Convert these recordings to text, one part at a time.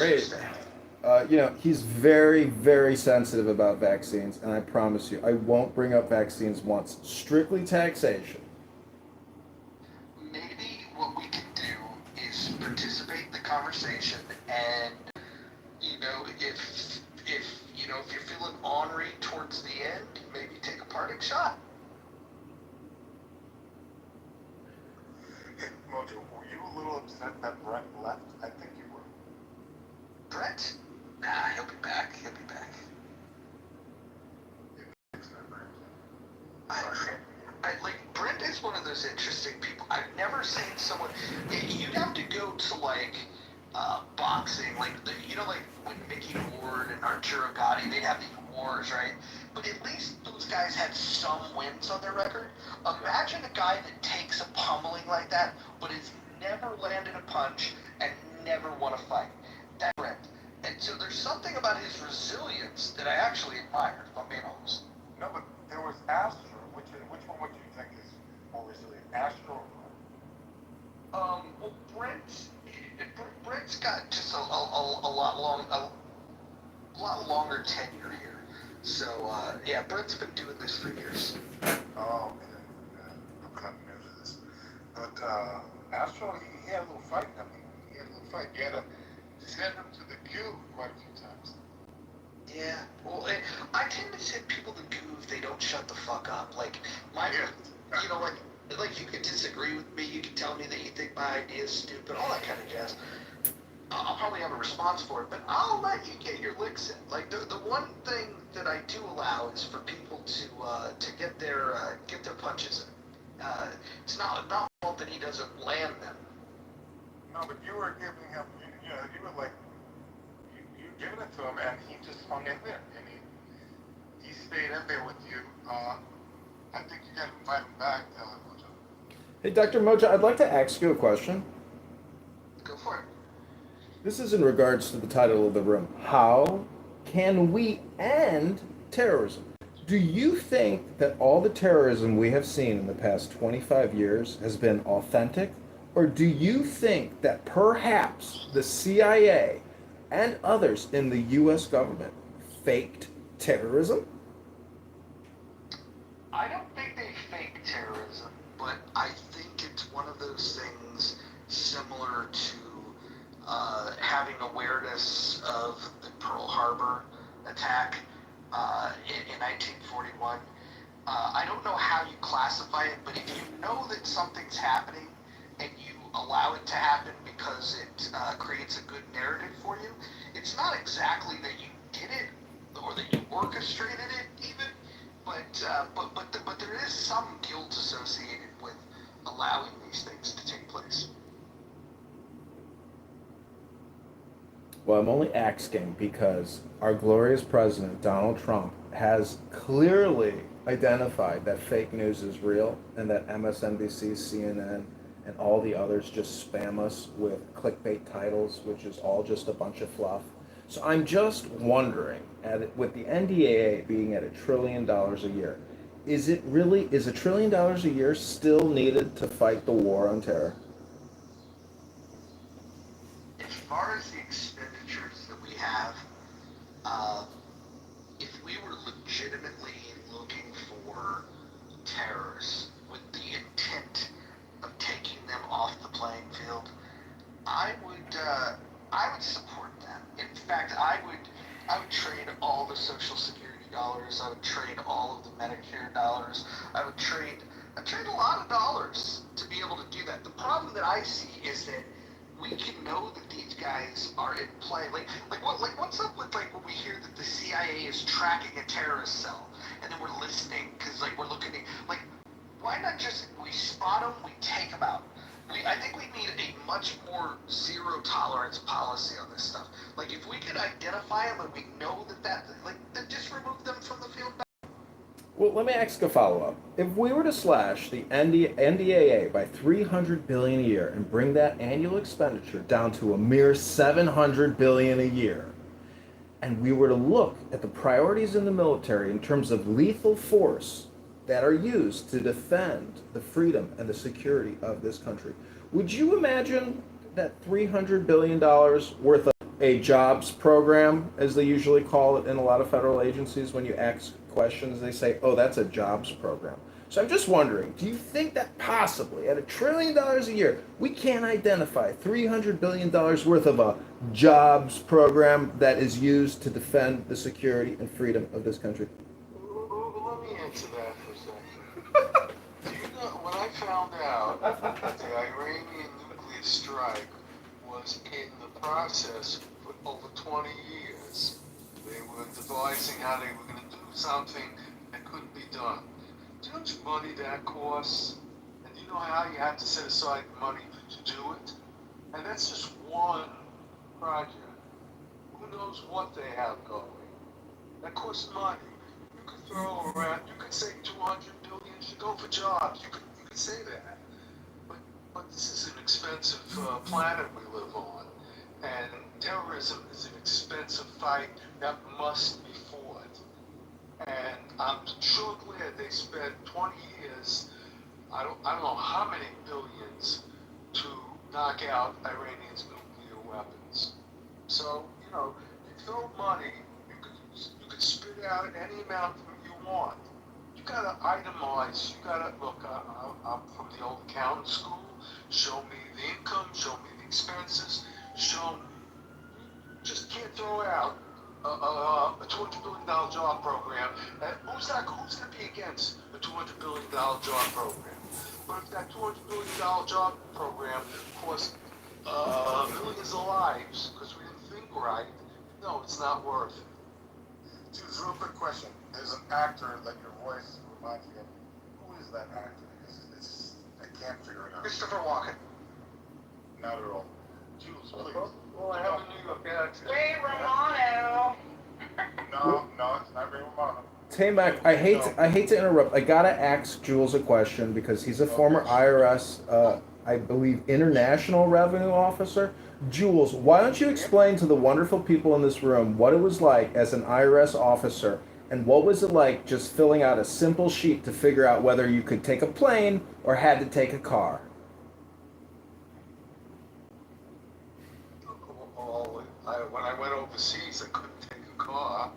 Great. Interesting. He's very, very sensitive about vaccines, and I promise you, I won't bring up vaccines once. Strictly taxation. Maybe what we can do is participate in the conversation, and if you're feeling ornery towards the end, maybe take a parting shot. Hey, Mojo, were you a little upset that Brett left? I think you were. Brett? Nah, he'll be back. He'll be back. It's not Brett. I, Brent is one of those interesting people. I've never seen someone. You'd have to go to boxing, like when Mickey Ward and Arturo Gatti, they'd have these wars, right? But at least those guys had some wins on their record. Imagine a guy that takes a pummeling like that, but has never landed a punch and never won a fight. That's Brent. And so there's something about his resilience that I actually admire, if I'm being honest. No, but there was Astro. Which one would you think is more resilient, Astro or Well, Brent's got just a lot longer tenure here. So yeah, Brent's been doing this for years. Brett? Oh man, I'm kind of new to this. But Astro, he had a little fight. I mean, he had a little fight. You had to send him to the queue quite a few times. Yeah, well, I tend to send people to goo if they don't shut the fuck up. Yeah. Like you can disagree with me, you can tell me that you think my idea is stupid, all that kind of jazz. I'll probably have a response for it, but I'll let you get your licks in. Like the one thing that I do allow is for people to get their punches in. It's not fault that he doesn't land them. No, but you were giving him, you were like, you giving it to him, and he just hung in there, and he stayed in there with you. I think you got to invite him back, Mojo. Hey, Dr. Moja, I'd like to ask you a question. Go for it. This is in regards to the title of the room. How can we end terrorism? Do you think that all the terrorism we have seen in the past 25 years has been authentic? Or do you think that perhaps the CIA and others in the US government faked terrorism? I don't think they fake terrorism, but I think it's one of those things similar to having awareness of the Pearl Harbor attack in 1941. I don't know how you classify it, but if you know that something's happening and you allow it to happen because it creates a good narrative for you, it's not exactly that you did it or that you orchestrated it even, but there is some guilt associated with allowing these things to take place. Well, I'm only asking because our glorious president, Donald Trump, has clearly identified that fake news is real and that MSNBC, CNN, and all the others just spam us with clickbait titles, which is all just a bunch of fluff. So I'm just wondering, with the NDAA being at $1 trillion a year, is $1 trillion a year still needed to fight the war on terror? As far as the expenditures that we have, uh, if we were legitimately looking for terrorists with the intent of taking them off the playing field, I would support that. In fact, I would trade all the Social Security dollars. I would trade all of the Medicare dollars. I'd trade a lot of dollars to be able to do that. The problem that I see is that we can know that these guys are in play. What's up with when we hear that the CIA is tracking a terrorist cell, and then we're listening because we're looking at why not just we spot them, we take them out. I think we need a much more zero tolerance policy on this stuff. If we could identify them and we know then just remove them from the field. Well, let me ask a follow-up. If we were to slash the NDAA by $300 billion a year and bring that annual expenditure down to a mere $700 billion a year, and we were to look at the priorities in the military in terms of lethal force that are used to defend the freedom and the security of this country, would you imagine that $300 billion worth of a jobs program, as they usually call it in a lot of federal agencies. When you ask questions, they say, "Oh, that's a jobs program." So I'm just wondering, do you think that possibly at $1 trillion a year, we can't identify $300 billion worth of a jobs program that is used to defend the security and freedom of this country? Let me answer that for a second. Do you know, when I found out that the Iranian nuclear strike was in the process for over 20 years, they were devising how they were going to do something that couldn't be done. Do you know how much money that costs? And do you know how you have to set aside money to do it? And that's just one project. Who knows what they have going? That costs money. You could throw around, you could say 200 billion should go for jobs. You could say that. But this is an expensive planet we live on. And terrorism is an expensive fight that must be fought. And I'm sure glad they spent 20 years, I don't know how many billions, to knock out Iranians' nuclear weapons. So, you know, you throw money, you could spit out any amount you want. You gotta itemize, you gotta, look, I'm from the old accounting school, show me the income, show me the expenses, show me, just can't throw out a $200 billion job program. And who's going to be against a $200 billion job program? But if that $200 billion job program costs millions of lives because we didn't think right, no, it's not worth it. Just a real quick question. There's an actor that your voice reminds me of. Who is that actor? I can't figure it out. Christopher Walken. Not at all. Jules, please. Well, I have a New York accent. Ray Romano. No, it's not Ray Romano. Tamak, I hate to interrupt. I gotta ask Jules a question because he's a former IRS, I believe, International Revenue Officer. Jules, why don't you explain to the wonderful people in this room what it was like as an IRS officer, and what was it like just filling out a simple sheet to figure out whether you could take a plane or had to take a car? When I went overseas, I couldn't take a car.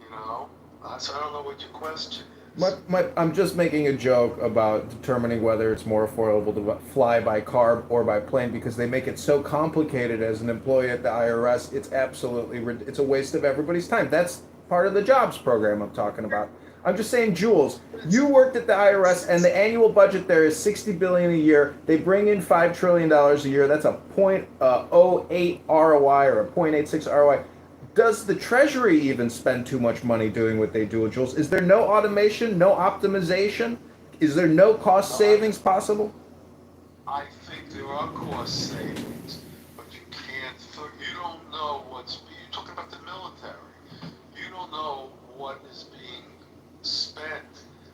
You know, so I don't know what your question is. I'm just making a joke about determining whether it's more affordable to fly by car or by plane because they make it so complicated as an employee at the IRS. It's it's a waste of everybody's time. That's part of the jobs program I'm talking about. I'm just saying, Jules, you worked at the IRS, and the annual budget there is $60 billion a year. They bring in $5 trillion a year. That's a .08 ROI or a .86 ROI. Does the Treasury even spend too much money doing what they do, Jules? Is there no automation, no optimization? Is there no cost savings possible? I think there are cost savings, but you can't. You don't know what's. You're talking about the military. You don't know what is being spent.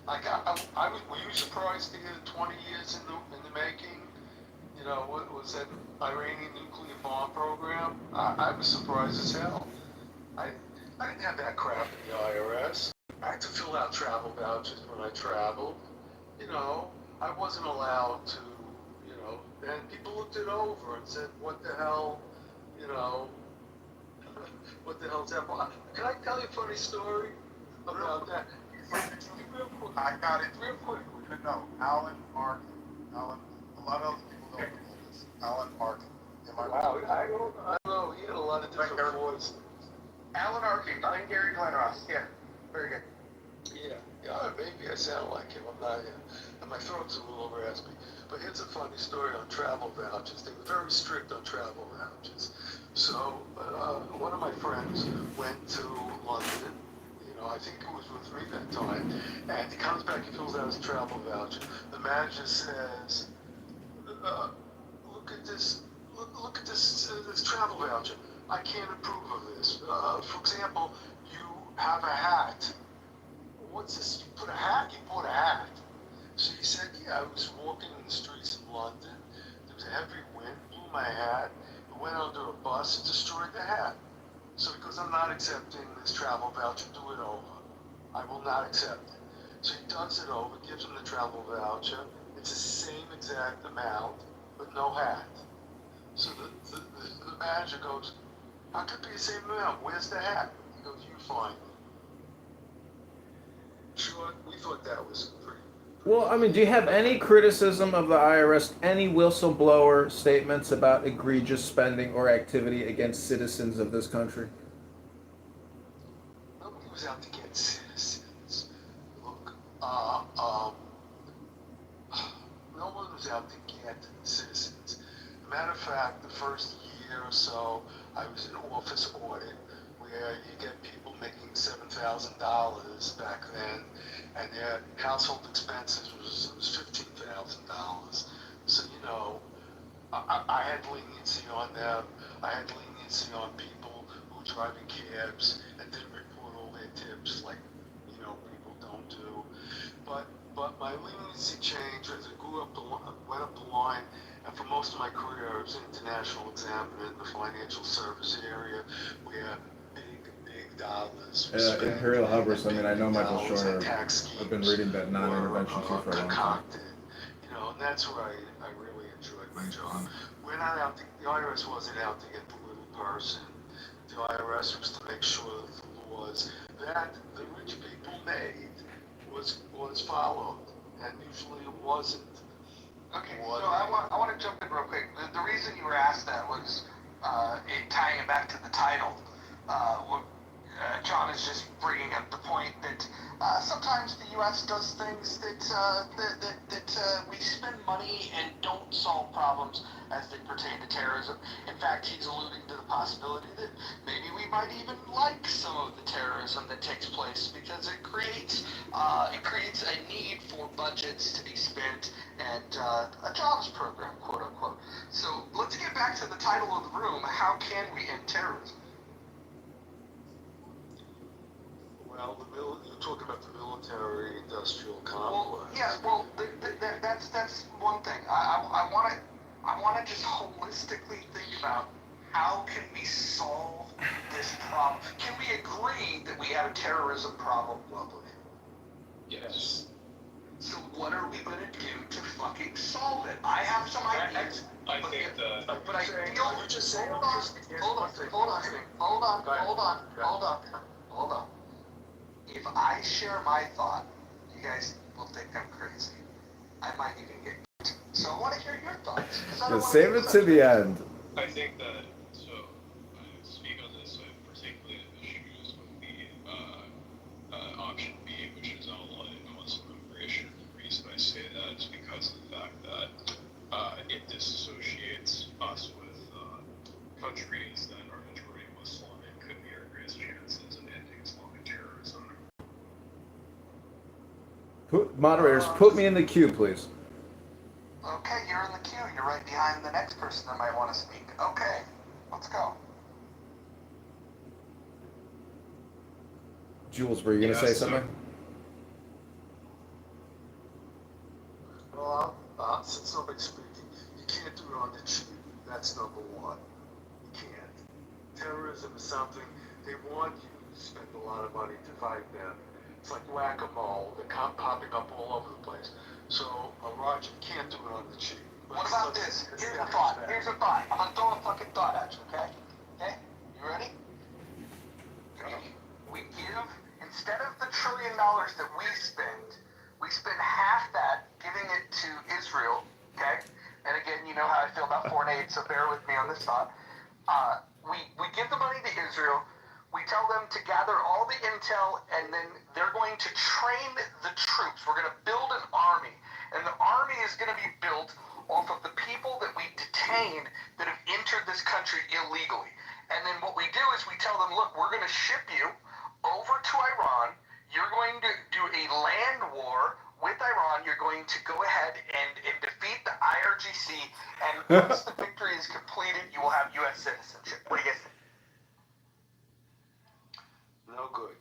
Like were you surprised to hear 20 years in the making? You know, what was that Iranian nuclear bomb program? I was surprised as hell. I didn't have that crap in the IRS. I had to fill out travel vouchers when I traveled. You know, I wasn't allowed to, you know, and people looked it over and said, what the hell, you know, what the hell's that? Can I tell you a funny story about that? Real quick. I got it. Real quick. No, Alan Arkin. Alan, a lot of other people don't know this. Alan Arkin. Wow, I don't know. He had a lot of different voices. Alan Arkin, I'm Gary Glenross. Yeah, very good. Yeah, maybe I sound like him. I'm not, and my throat's a little raspy. But here's a funny story on travel vouchers. They were very strict on travel vouchers. So one of my friends went to London. You know, I think it was with me that time. And he comes back, he fills out his travel voucher. The manager says, look at this. Look at this travel voucher. I can't approve of this. For example, you have a hat. What's this? You put a hat? You bought a hat. So he said, yeah, I was walking in the streets of London. There was a heavy wind, blew my hat. It went under a bus and destroyed the hat. So because I'm not accepting this travel voucher, do it over. I will not accept it. So he does it over, gives him the travel voucher. It's the same exact amount, but no hat. So the manager goes, How could it be the same amount? Where's the hat? He goes, you find it. Sure, we thought that was pretty. Well, I mean, do you have any criticism of the IRS, any whistleblower statements about egregious spending or activity against citizens of this country? Nobody was out to get citizens. Look, no one was out to get citizens. Matter of fact, the first year or so, I was in office audit where you get people making $7,000 back then, and their household expenses was $15,000. So I had leniency on them. I had leniency on people who were driving cabs and didn't report all their tips like people don't do. But my leniency changed as I went up the line, and for most of my career I was an international examiner in the financial service area where big dollars were spent. Imperial Hubbers, I mean, I know Michael Dollars Shorter. and tax schemes I've been reading that non-intervention too for a long time. concocted. And that's where I really enjoyed my job. We're not out the IRS wasn't out to get the little person. The IRS was to make sure that the laws that the rich people made was followed, and usually it wasn't. Okay, so I want to jump in real quick. The reason you were asked that was tying it back to the title. John is just bringing up the point that sometimes the U.S. does things that we spend money and don't solve problems as they pertain to terrorism. In fact, he's alluding to the possibility that maybe we might even like some of the terrorism that takes place because it creates a need for budgets to be spent and a jobs program, quote unquote. So let's get back to the title of the room. How can we end terrorism? Well, you're talking about the military-industrial complex. That's one thing. I want to just holistically think about how can we solve this problem. Can we agree that we have a terrorism problem globally? Yes. So what are we going to do to fucking solve it? I have some ideas. I think that. But I feel. You just say Hold on. If I share my thought, you guys will think I'm crazy. I might even get. So I want to hear your thoughts. Save it to the end. I think that. So, speak on this, particularly issues with the option B, which is outlined in Muslim immigration. The reason I say that is because of the fact that it disassociates us with countries that are majority Muslim and could be our greatest chances of ending Islamic terrorism. Moderators, put me in the queue, please. Okay, you're in the queue. You're right behind the next person that might want to speak. Okay, let's go. Jules, were you going to say something? Well, since nobody's speaking, you can't do it on the cheap. That's number one. You can't. Terrorism is something they want you to spend a lot of money to fight them. It's like whack-a-mole. They're popping up all over the place. So, Roger, you can't do it on the cheap. What about this? Here's a thought. I'm gonna throw a fucking thought at you, okay? Okay? You ready? We give, instead of the $1 trillion that we spend half that giving it to Israel, okay? And again, you know how I feel about foreign aid, so bear with me on this thought. We give the money to Israel. We tell them to gather all the intel, and then they're going to train the troops. We're going to build an army, and the army is going to be built off of the people that we detain that have entered this country illegally. And then what we do is we tell them, look, we're going to ship you over to Iran. You're going to do a land war with Iran. You're going to go ahead and defeat the IRGC, and once the victory is completed, you will have U.S. citizenship. What do you guys think? No good.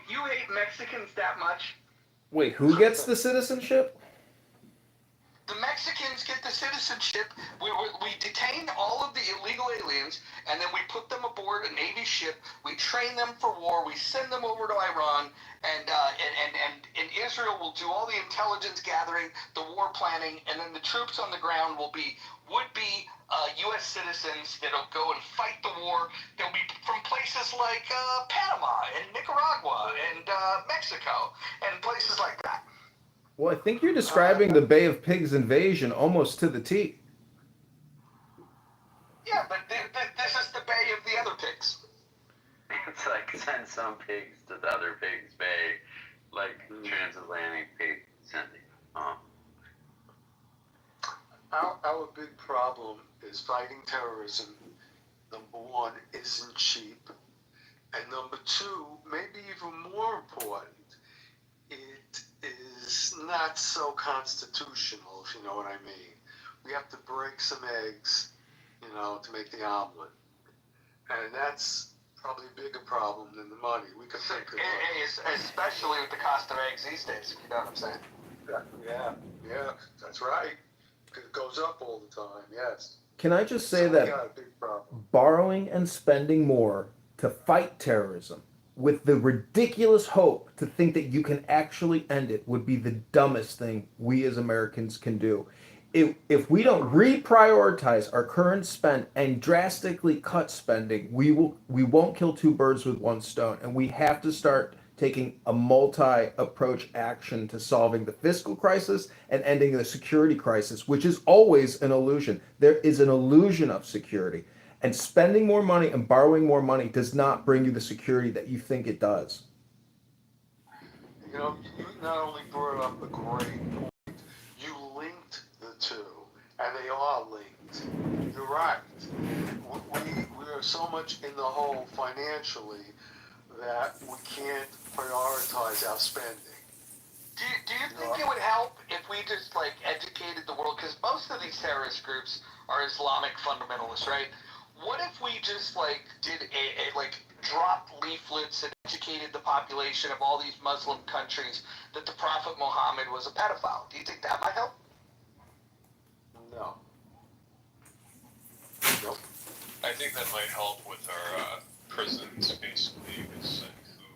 You hate Mexicans that much? Wait, who gets the citizenship? The Mexicans get the citizenship. We detain all of the illegal aliens, and then we put them aboard a Navy ship. We train them for war. We send them over to Iran, and Israel will do all the intelligence gathering, the war planning, and then the troops on the ground will be would-be U.S. citizens that'll go and fight the war. They'll be from places like Panama and Nicaragua and Mexico and places like that. Well, I think you're describing the Bay of Pigs invasion almost to the T. Yeah, but this is the Bay of the other pigs. It's like send some pigs to the other pigs' bay, like transatlantic pig sending. Our big problem is fighting terrorism. Number one, isn't cheap. And number two, maybe even more important, it is not so constitutional, if you know what I mean. We have to break some eggs, to make the omelet. And that's probably a bigger problem than the money. We could think of it. Especially with the cost of eggs these days, you know what I'm saying? Yeah, that's right. It goes up all the time, yes. Can I just say So we that got a big problem. borrowing and spending more to fight terrorism with the ridiculous hope to think that you can actually end it would be the dumbest thing we as Americans can do. If we don't reprioritize our current spend and drastically cut spending, we won't kill two birds with one stone, and we have to start taking a multi-approach action to solving the fiscal crisis and ending the security crisis, which is always an illusion. There is an illusion of security, and spending more money and borrowing more money does not bring you the security that you think it does. You not only brought up a great point, you linked the two, and they are linked. You're right. We are so much in the hole financially that we can't prioritize our spending. Do you think it would help if we just educated the world? Because most of these terrorist groups are Islamic fundamentalists, right? What if we just did dropped leaflets and educated the population of all these Muslim countries that the Prophet Muhammad was a pedophile? Do you think that might help? No. Nope. I think that might help with our prisons, basically, who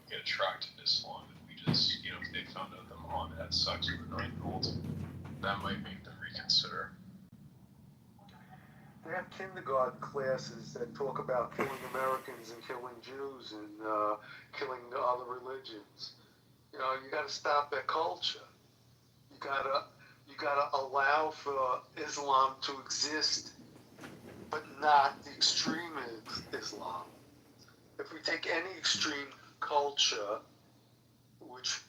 get attracted to Islam. If we just, if they found out that Muhammad had sex with a 9-year-old, that might make them reconsider. They have kindergarten classes that talk about killing Americans and killing Jews and killing other religions. You got to stop that culture. You gotta allow for Islam to exist, but not the extreme Islam. If we take any extreme culture, which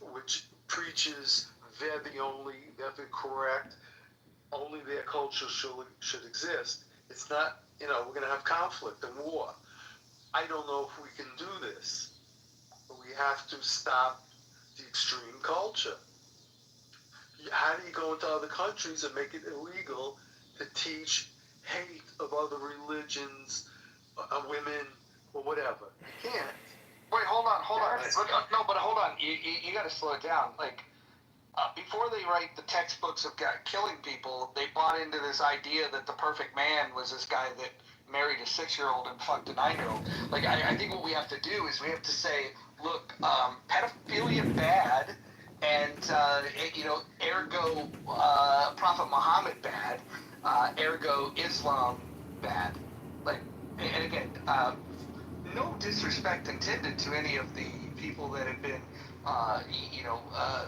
preaches they're the correct, only their culture should exist. It's not, we're going to have conflict and war. I don't know if we can do this, but we have to stop the extreme culture. How do you go into other countries and make it illegal to teach hate of other religions, women, or whatever? You can't. Wait, hold on. No, but hold on. You got to slow it down. Before they write the textbooks of killing people, they bought into this idea that the perfect man was this guy that married a 6-year-old and fucked a 9-year-old. I think what we have to do is we have to say, look, pedophilia bad, and ergo Prophet Muhammad bad, ergo Islam bad. And again, no disrespect intended to any of the people that have been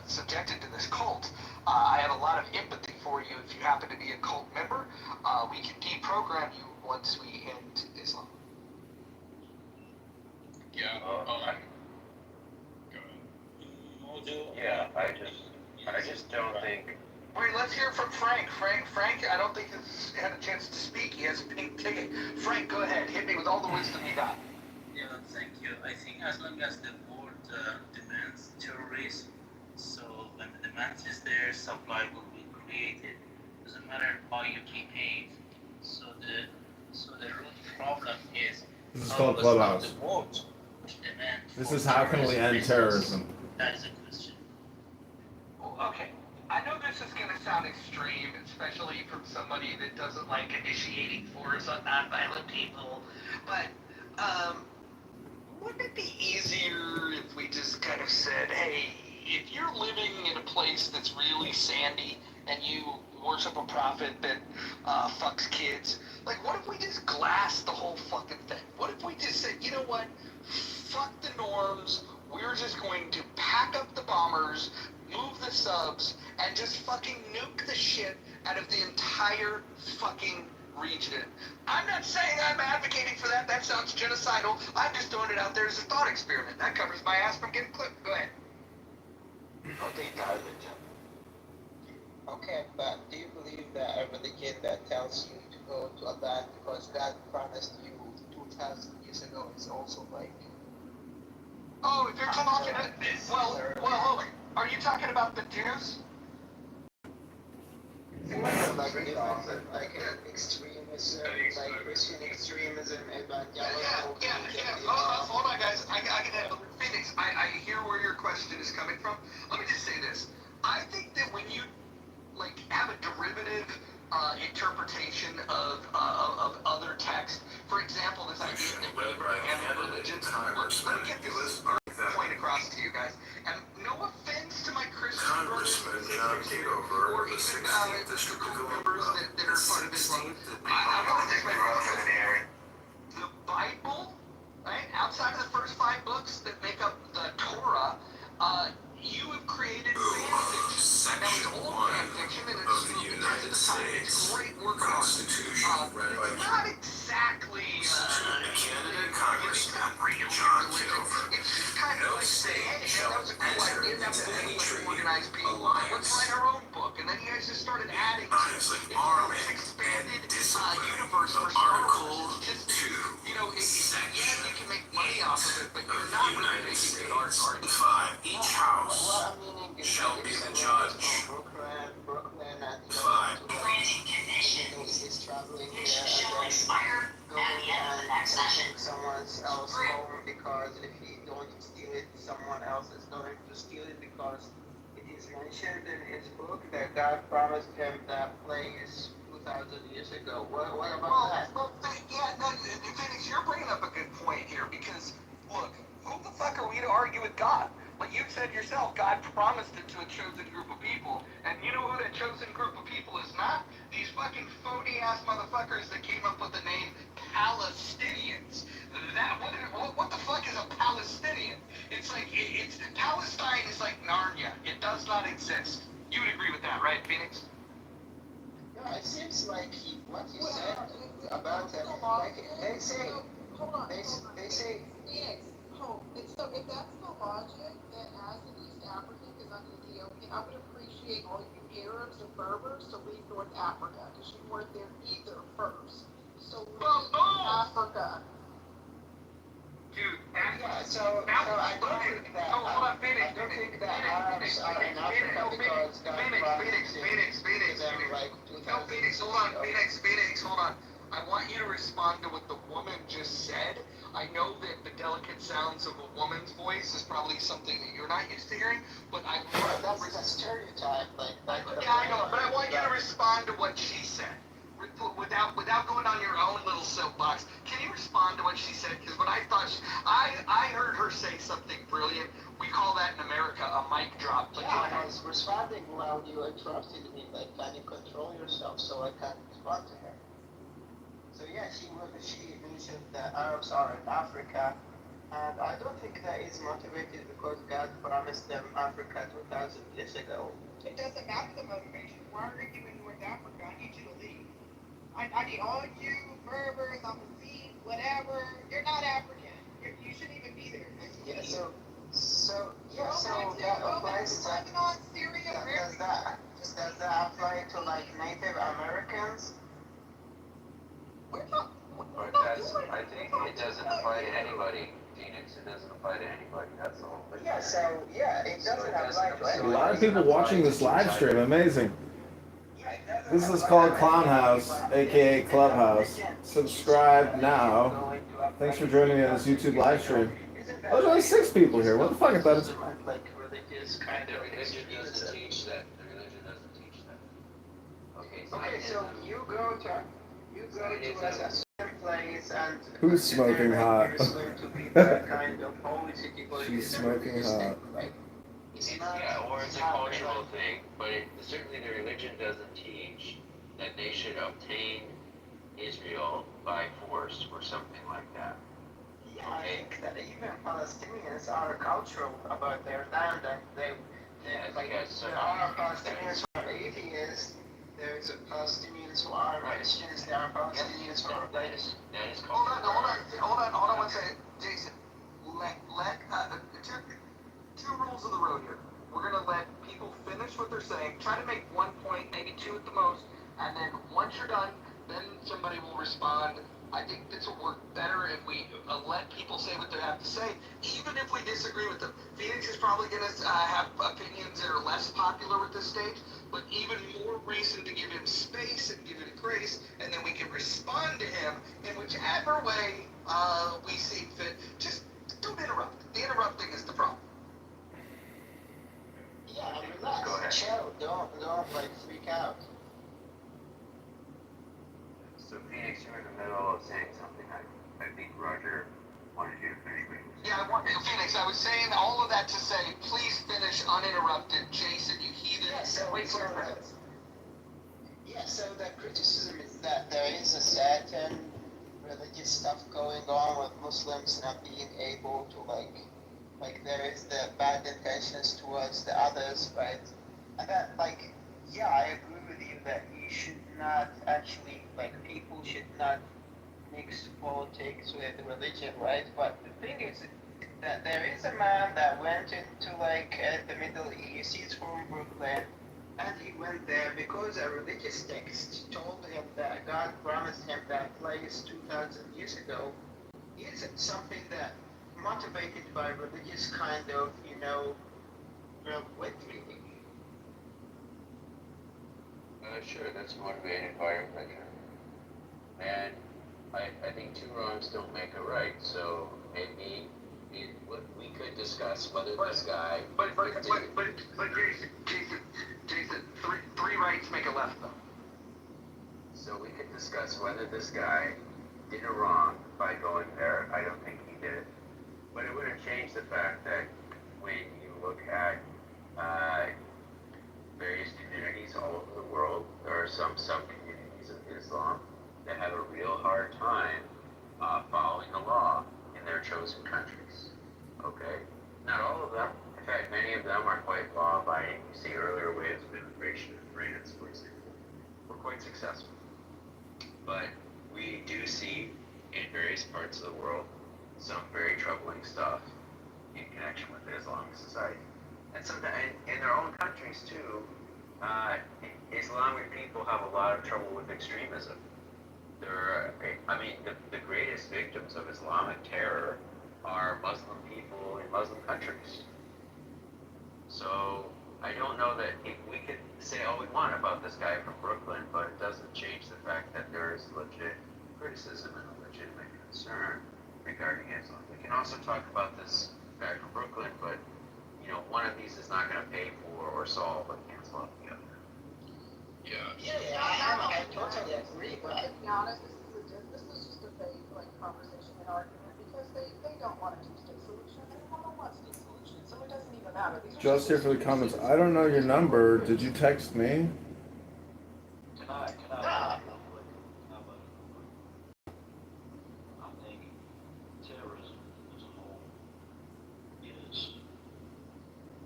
subjected to this cult. I have a lot of empathy for you if you happen to be a cult member. We can deprogram you once we end Islam. Yeah. Go ahead. Yeah, I just don't think. Wait, let's hear from Frank. Frank, I don't think has had a chance to speak. He has a pink ticket. Frank, go ahead. Hit me with all the wisdom you got. Yeah, thank you. I think as long as the board demands terrorism, so when the demand is there, supply will be created. Doesn't matter how you keep it. So the root problem is This is how called does Clubhouse. the board demand This for is how can we terrorism end business? terrorism? That is a question. Okay. I know this is going to sound extreme, especially from somebody that doesn't like initiating force on nonviolent people, but hey, if you're living in a place that's really sandy and you worship a prophet that fucks kids, like, what if we just glassed the whole fucking thing? What if we just said, you know what? Fuck the norms. We're just going to pack up the bombers, move the subs, and just fucking nuke the shit out of the entire fucking region. I'm not saying I'm advocating for that. That sounds genocidal. I'm just throwing it out there as a thought experiment. That covers my ass from getting clipped. Go ahead. Okay, garbage. Okay, but do you believe that a religion that tells you to go to a land because God promised you 2,000 years ago is also like... Oh, if you're talking... Well, are you talking about the Jews? Like extremism, like Christian extremism, evangelical... Hold on, guys. I gotta... Phoenix, I hear where your question is coming from. Let me just say this. I think that when you, like, have a derivative interpretation of other text, for example, this idea that Abraham and religions... Let me get this point across to you guys. And no offense to my Christian Congressman Kitover or of the even 16th District of members that are part of Islam. I want to take my the Bible, right? Outside of the first 5 books that make up the Torah, you have created fan fiction. Now it's old fan fiction, and it's of the United States great work on Constitution read by it's not exactly candidate Congressman John Kitover. It's just kind of No like saying, state hey, shall that was a cool enter idea. That into was any like treaty, organized people. alliance, Let's write our own book, and then you guys just started adding Isaac to it. Army, Expanded discipline, universe for Star Article Wars. Just 2, you know, Section you can make money off of it, but of you're the not really United making good art. States. 5. Each house What I'm meaning is shall that be if the someone is judge. from Brooklyn, and 5. is traveling there and then going and taking someone else's home because if he don't steal it, someone else is going to steal it because it is mentioned in his book that God promised him that place 2,000 years ago. What about that? Well, yeah, no, Phoenix, you're bringing up a good point here because, look, who the fuck are we to argue with God? Like you said yourself, God promised it to a chosen group of people, and you know who that chosen group of people is not? These fucking phony-ass motherfuckers that came up with the name Palestinians. What the fuck is a Palestinian? It's like, it's Palestine is like Narnia. It does not exist. You would agree with that, right, Phoenix? Yeah, it seems like what you said about it, like they say, they say, Phoenix, so if that's the logic, then as an East African, because I'm an Ethiopian, I would appreciate all you Arabs and Berbers to leave North Africa, because you weren't there either first. So leave Africa. Dude, yeah, so I don't think that, I don't think that Arabs are in Africa because God promised them like 2,000 No, Phoenix, hold on. I want you to respond to what the woman just said. I know that the delicate sounds of a woman's voice is probably something that you're not used to hearing, but I want that's a stereotype, like yeah, I know, but I want you to respond to what she said. Without going on your own little soapbox, can you respond to what she said? Because when I thought I heard her say something brilliant. We call that in America a mic drop. But yeah, I was responding while you interrupted me. Like, can you control yourself so I can respond to her? So yeah, she mentioned that Arabs are in Africa, and I don't think that is motivated because God promised them Africa 2,000 years ago. It doesn't matter the motivation. Why are you in North Africa? I need you to leave. I need all you Berbers, Amazigh, whatever. You're not African. You shouldn't even be there. Yeah, so that applies to... Does that apply to, like, Native Americans? I think it doesn't apply to anybody. Phoenix, it doesn't apply to anybody. That's the whole thing. Yeah, so, yeah, it doesn't apply to A anybody. lot of people watching this live stream. Amazing. This is called Clown House, aka Clubhouse. Subscribe now. Thanks for joining me on this YouTube live stream. Oh, there's only 6 people here. What the fuck? I thought it's... Like religious kind The of religion doesn't teach that. The religion doesn't teach that. Okay, so you go to a certain place and Who's smoking hot? there's going to be that kind of holy city. She's smoking hot. Like, It's It's, not. yeah, or it's a not cultural like- thing, but certainly the religion doesn't teach that they should obtain Israel by force or something like that. Yeah, I think that even Palestinians are cultural about their land, and Yes, like yes, there are Palestinians who are atheists. There's Palestinians who are Christians. There are Palestinians who are like. That is Hold cultural. on one second, Jason. Two rules of the road here. We're gonna let people finish what they're saying. Try to make 1 point, maybe 2 at the most, and then once you're done, then somebody will respond. I think this will work better if we let people say what they have to say, even if we disagree with them. Phoenix is probably gonna have opinions that are less popular at this stage, but even more reason to give him space and give him grace, and then we can respond to him in whichever way we see fit. Just don't interrupt. The interrupting is the problem. Yeah, Go ahead. relax, chill. Don't like freak out. So Phoenix, you're in the middle of saying something. I think Roger wanted you to finish what you were saying. Phoenix, I was saying all of that to say, please finish uninterrupted. Jason, you heathen. Yeah, so Wait for your yeah, so the criticism is that there is a certain religious stuff going on with Muslims not being able to like there is the bad intentions towards the others, right? And that yeah, I agree with you that you should not actually people should not mix politics with religion, right? But the thing is that there is a man that went into the Middle East. He's from Brooklyn, and he went there because a religious text told him that God promised him that place 2,000 years ago. Is something that motivated by religious kind of, victory. Sure, that's motivated by religion. And I think two wrongs don't make a right, so maybe we could discuss whether this guy. But Jason, three rights make a left though. So we could discuss whether this guy did a wrong by going there. I don't think he did. But it wouldn't change the fact that when you look at various communities all over the world, there are some communities of Islam that have a real hard time following the law in their chosen countries. Okay? Not all of them. In fact, many of them are quite law-abiding. You see earlier waves of immigration in France, for example, were quite successful. But we do see in various parts of the world some very troubling stuff in connection with Islamic society. And sometimes in their own countries too, Islamic people have a lot of trouble with extremism. The greatest victims of Islamic terror are Muslim people in Muslim countries. So I don't know that we could say all we want about this guy from Brooklyn, but it doesn't change the fact that there is legit criticism and a legitimate concern regarding Islam. We can also talk about this guy from Brooklyn, but one of these is not going to pay for or solve or cancel out the other. Yeah. I totally agree, but To be honest, this is just a fake conversation and argument because they don't want a two-state solution. Everyone don't want a state solution, so it doesn't even matter. These are Just here for the comments. I don't know your number. Did you text me? Can I real quick? How about I think terrorism as a whole is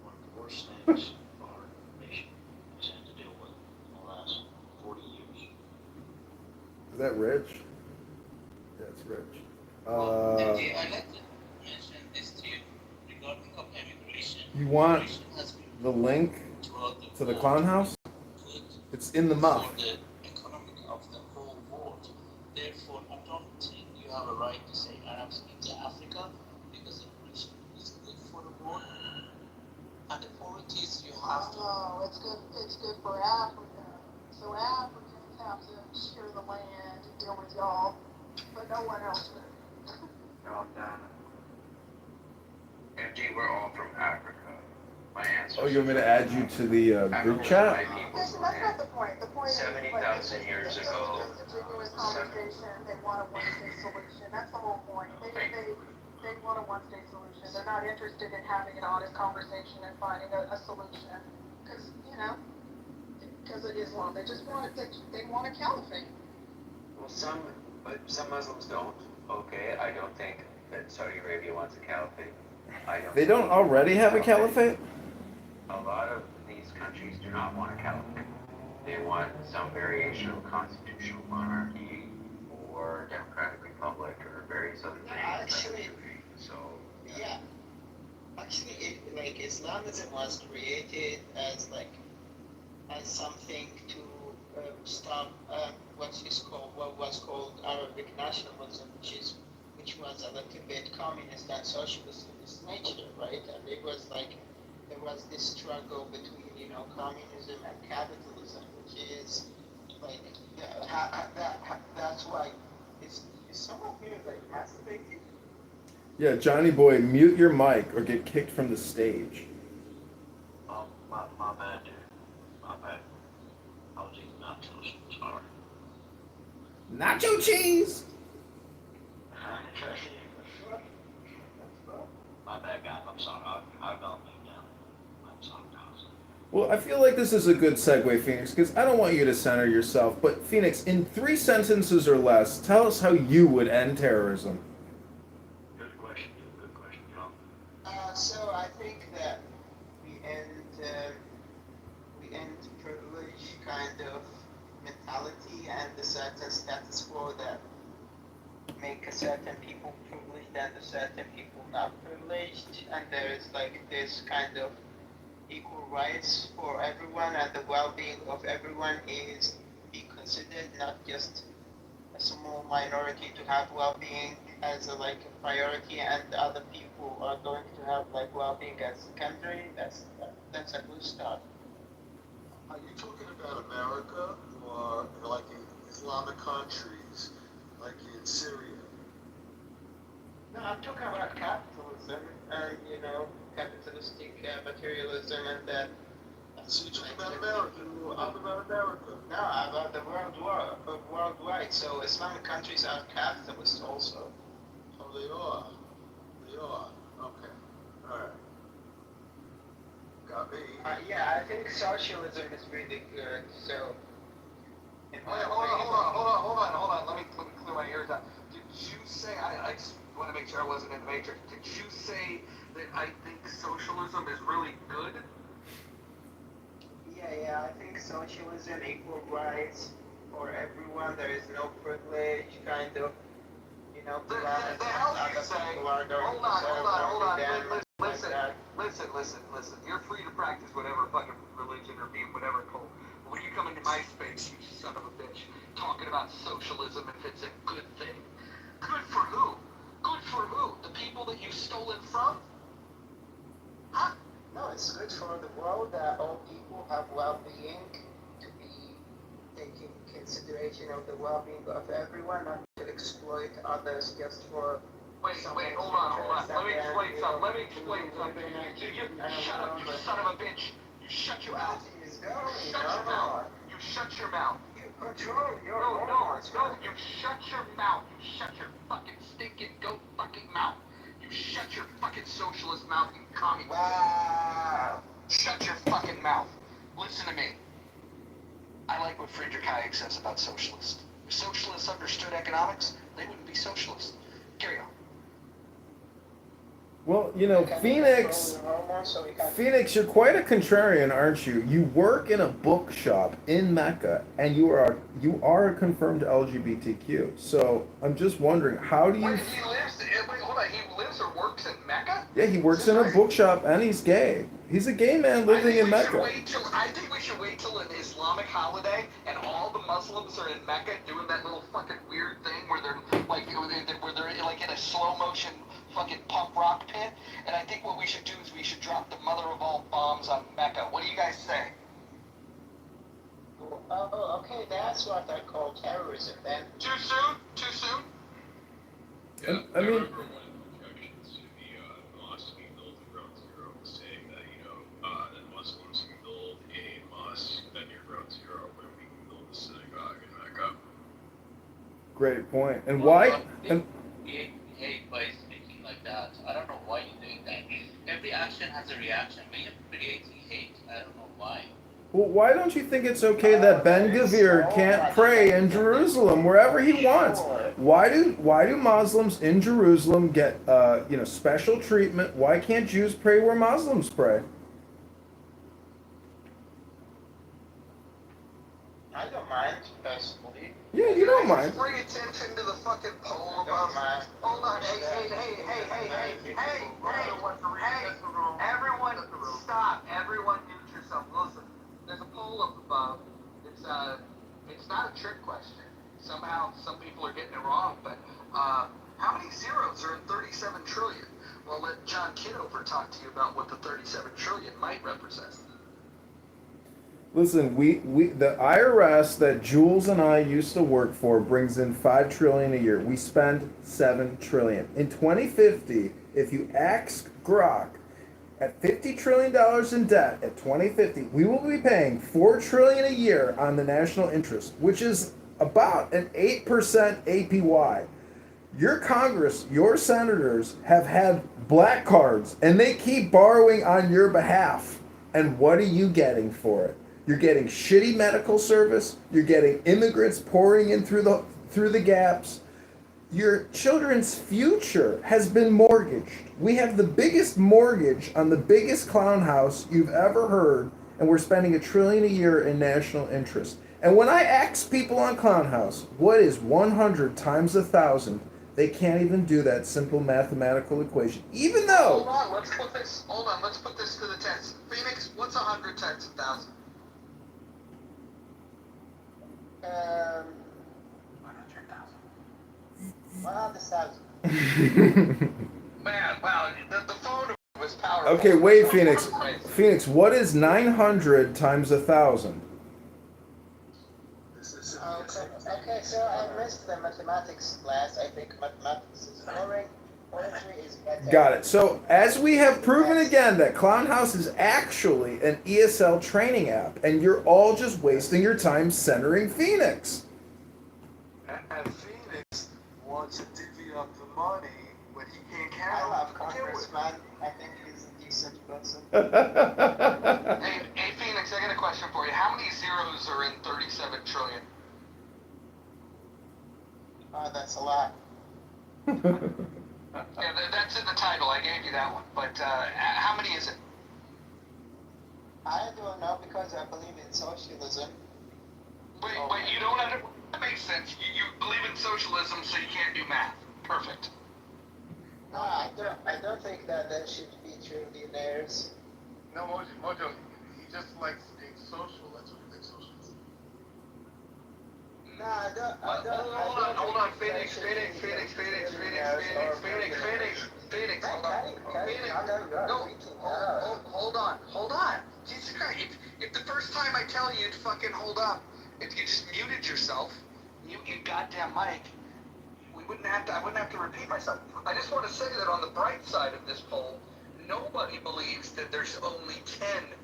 one of the worst things our nation has had to deal with in the last 40 years. Is that Rich? Yeah, it's Rich. I'd like to mention this to you regarding of immigration. You want Immigration has been the link throughout to the world clown house? good It's in the muff. for the economy of the whole world. Therefore, I don't think you have a right to say Arabs into Africa because immigration is good for the world. And the point is you have to. Oh, it's good for Africa. So Africans have to share the land and deal with y'all, but no one else would. MG, we're all from Africa. My answer. Oh, you want me to add you to the group chat? That's not the point. The point is 70,000 years ago. It's a genuine conversation. They want a one-state solution. That's the whole point. They They want a one-state solution. They're not interested in having an honest conversation and finding a solution. Because, because of Islam, they just want they want a caliphate. Well, some Muslims don't. Okay, I don't think that Saudi Arabia wants a caliphate. They don't already have a caliphate? A lot of these countries do not want a caliphate. They want some variation of constitutional monarchy or democratic republic or various other things. Actually, So yeah. Actually, Islamism was created as something to stop what was called Arabic nationalism, which was a little bit communist and socialist in its nature, right? And it was there was this struggle between communism and capitalism, which is that's why is someone here masturbating? Yeah, Johnny boy, mute your mic or get kicked from the stage. My bad, dude. My bad. I was eating nachos. Sorry. Nacho cheese! My bad, guys. I'm sorry. I got me down. I'm sorry, guys. Well, I feel like this is a good segue, Phoenix, because I don't want you to center yourself. But, Phoenix, in 3 sentences or less, tell us how you would end terrorism. Good question, John. So I think that we end privilege kind of mentality and the certain status quo that make a certain people privileged and a certain people not privileged, and there is this kind of equal rights for everyone, and the well-being of everyone is be considered, not just a small minority to have well-being as a priority, and other people are going to have well-being as secondary. That's a good start. Are you talking about America or in Islamic countries, like in Syria? No, I'm talking about capitalism and capitalistic materialism and that. So you're talking about America? You're talking about America? No, about the worldwide. So Islamic countries are capitalist also. Oh, they are. They are. Okay. All right. Got me. Yeah, I think socialism is really good. So. Hold on. Let me clear my ears out. Did you say, I just want to make sure I wasn't in the matrix, did you say that I think socialism is really good? Yeah, I think socialism, equal rights for everyone, there is no privilege, kind of, The hell you say? Hold on. Listen. You're free to practice whatever fucking religion or be whatever cult. When you come into my space, you son of a bitch, talking about socialism if it's a good thing. Good for who? Good for who? The people that you've stolen from? Huh? No, it's good for the world that all people have well-being, to be taking consideration of the well-being of everyone, not to exploit others just for. Wait, hold on. Let me explain something. You shut up, you son of a bitch. You shut your mouth. You shut your mouth. You control your No, you shut your mouth. You shut your fucking stinking goat fucking mouth. You shut your fucking socialist mouth, you commie. Wow. Shut your fucking mouth. Listen to me. I like what Friedrich Hayek says about socialists. If socialists understood economics, they wouldn't be socialists. Carry on. Well, Phoenix, you're quite a contrarian, aren't you? You work in a bookshop in Mecca, and you are a confirmed LGBTQ. So I'm just wondering, how do you? Wait, hold on. He lives or works in Mecca? Yeah, he works in a bookshop, and he's gay. He's a gay man living in Mecca. I think we should wait till an Islamic holiday, and all the Muslims are in Mecca doing that little fucking weird thing where they're in a slow motion fucking punk rock pit. And I think what we should do is we should drop the mother of all bombs on Mecca. What do you guys say? Oh, okay, that's what I call terrorism then. Too soon? Yeah, I mean, remember one of the objections to the mosque being built at Ground Zero was saying that, that Muslims can build a mosque at near Ground Zero when we can build a synagogue in Mecca. Great point. And why? And Hey, by speaking like that, question has a reaction. When you're creating hate, I don't know why. Well, why don't you think it's okay that Ben Gvir can't pray in Jerusalem wherever he wants? Why do Muslims in Jerusalem get special treatment? Why can't Jews pray where Muslims pray? I don't mind, personally. Yeah, you don't mind. Bring attention to the fucking poll about. Hold on, hey, everyone, stop. Everyone mute yourself. Listen, there's a poll up above. It's not a trick question. Somehow, some people are getting it wrong, but how many zeros are in 37 trillion? Well, let John Kitover talk to you about what the 37 trillion might represent. Listen, the IRS that Jules and I used to work for brings in $5 trillion a year. We spend $7 trillion. In 2050, if you ask Grok, at $50 trillion in debt at 2050, we will be paying $4 trillion a year on the national interest, which is about an 8% APY. Your Congress, your senators have had black cards, and they keep borrowing on your behalf. And what are you getting for it? You're getting shitty medical service. You're getting immigrants pouring in through the gaps. Your children's future has been mortgaged. We have the biggest mortgage on the biggest clown house you've ever heard, and we're spending $1 trillion a year in national interest. And when I ask people on Clown House, what is 100 times 1,000, they can't even do that simple mathematical equation. Even though. Hold on, let's put this to the test. Phoenix, what's 100 times 1,000? 100,000. Man, wow, the phone was powerful. Okay, wait, Phoenix. Phoenix, what is 900 times 1,000? Okay, so I missed the mathematics class. I think mathematics is boring. Poetry is better. Got it. So, as we have proven again that Clown House is actually an ESL training app, and you're all just wasting your time centering Phoenix. And Phoenix wants to divvy up the money when he can't I count. love Congressman. I think he's a decent person. Hey, Phoenix, I got a question for you. How many zeros are in 37 trillion? Oh, that's a lot. Yeah, that's in the title. I gave you that one. But how many is it? I don't know because I believe in socialism. Wait, you don't understand? That makes sense. You believe in socialism, so you can't do math. Perfect. No, I don't think that there should be trillionaires. No, Mojo, he just likes being social. That's what he thinks socialism. No, I don't. Hold on, Phoenix. Hold on. Jesus Christ, if the first time I tell you to fucking hold up, if you just muted yourself, you goddamn mic, I wouldn't have to repeat myself. I just want to say that on the bright side of this poll, nobody believes that there's only 10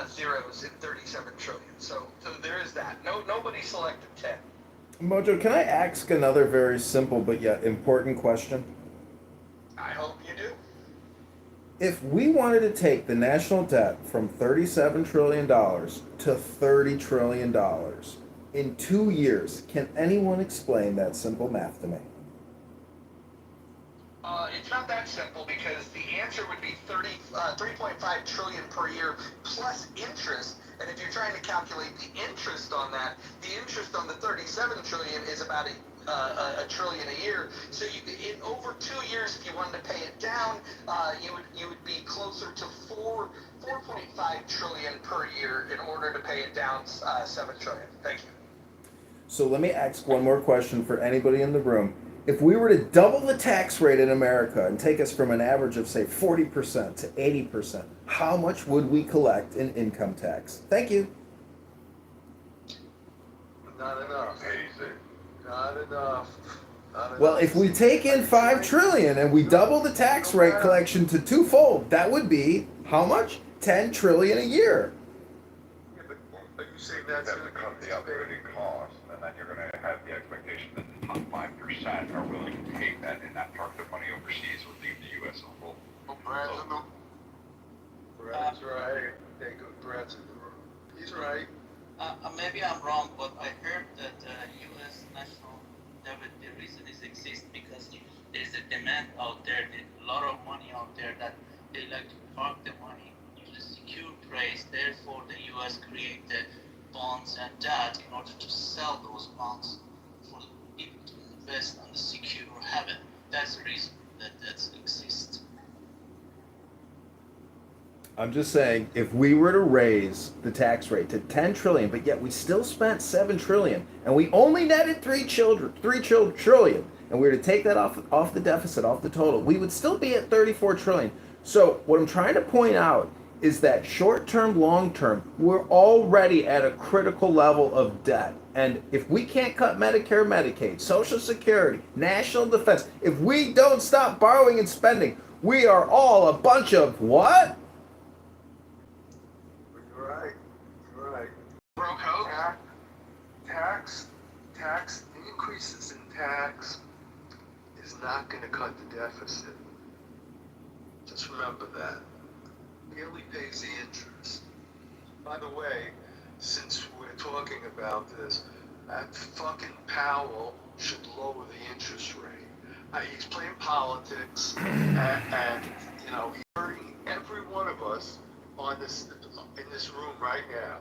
zeros in 37 trillion. So there is that. Nobody selected 10. Mojo, can I ask another very simple but yet important question? I hope you do. If we wanted to take the national debt from $37 trillion to $30 trillion in 2 years, can anyone explain that simple math to me? It's not that simple because the answer would be 3.5 trillion per year plus interest. And if you're trying to calculate the interest on that, the interest on the 37 trillion is about a trillion a year. So in over 2 years, if you wanted to pay it down, you would be closer to 4.5 trillion per year in order to pay it down 7 trillion. Thank you. So let me ask one more question for anybody in the room. If we were to double the tax rate in America and take us from an average of, say, 40% to 80%, how much would we collect in income tax? Thank you. Not enough. Not enough. Well, if we take in $5 trillion and we double the tax rate collection to twofold, that would be how much? $10 trillion a year. Yeah, but are you saying that's going to cut the operating cost, and then you're going to have the expectation that the top 5% are willing to take that and not park their money overseas or leave the U.S. on hold. He's right. They good Brad's in the room. He's right. Maybe I'm wrong, but I heard that U.S. national debt, the reason it exists because there's a demand out there, a lot of money out there that they like to park the money in a secure place. Therefore, the U.S. create the bonds and debt in order to sell those bonds for people to invest on the secure haven. That's the reason that exists. I'm just saying, if we were to raise the tax rate to 10 trillion, but yet we still spent 7 trillion, and we only netted 3 trillion, and we were to take that off the deficit, off the total, we would still be at 34 trillion. So what I'm trying to point out is that short term, long term, we're already at a critical level of debt. And if we can't cut Medicare, Medicaid, Social Security, national defense, if we don't stop borrowing and spending, we are all a bunch of what? You're right. You're right. Broke hope. Tax increases in tax is not going to cut the deficit. Just remember that. Merely pays the interest. By the way, since we're talking about this, that fucking Powell should lower the interest rate. He's playing politics, and you know he's hurting every one of us on this in this room right now.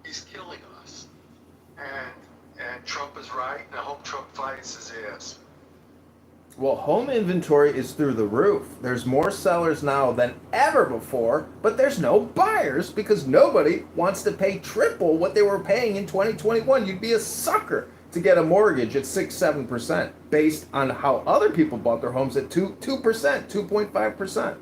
He's killing us, and Trump is right. And I hope Trump fights his ass. Well, home inventory is through the roof. There's more sellers now than ever before, but there's no buyers because nobody wants to pay triple what they were paying in 2021. You'd be a sucker to get a mortgage at 6-7% based on how other people bought their homes at 2%, 2.5%.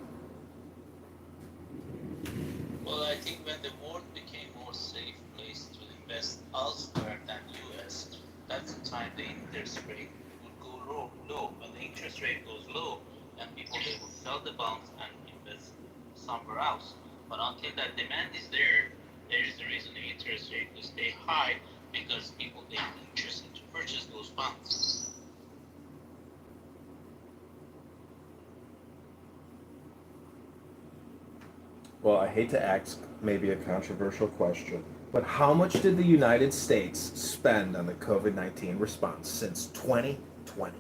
Well, I think when the world became more safe place to invest elsewhere than U.S., that's the time the interest rate would go low. When the interest rate goes low, then people they will sell the bonds and invest somewhere else. But until that demand is there is the reason the interest rate will stay high because people they are interested to purchase those bonds. Well, I hate to ask maybe a controversial question, but how much did the United States spend on the COVID-19 response since 2020?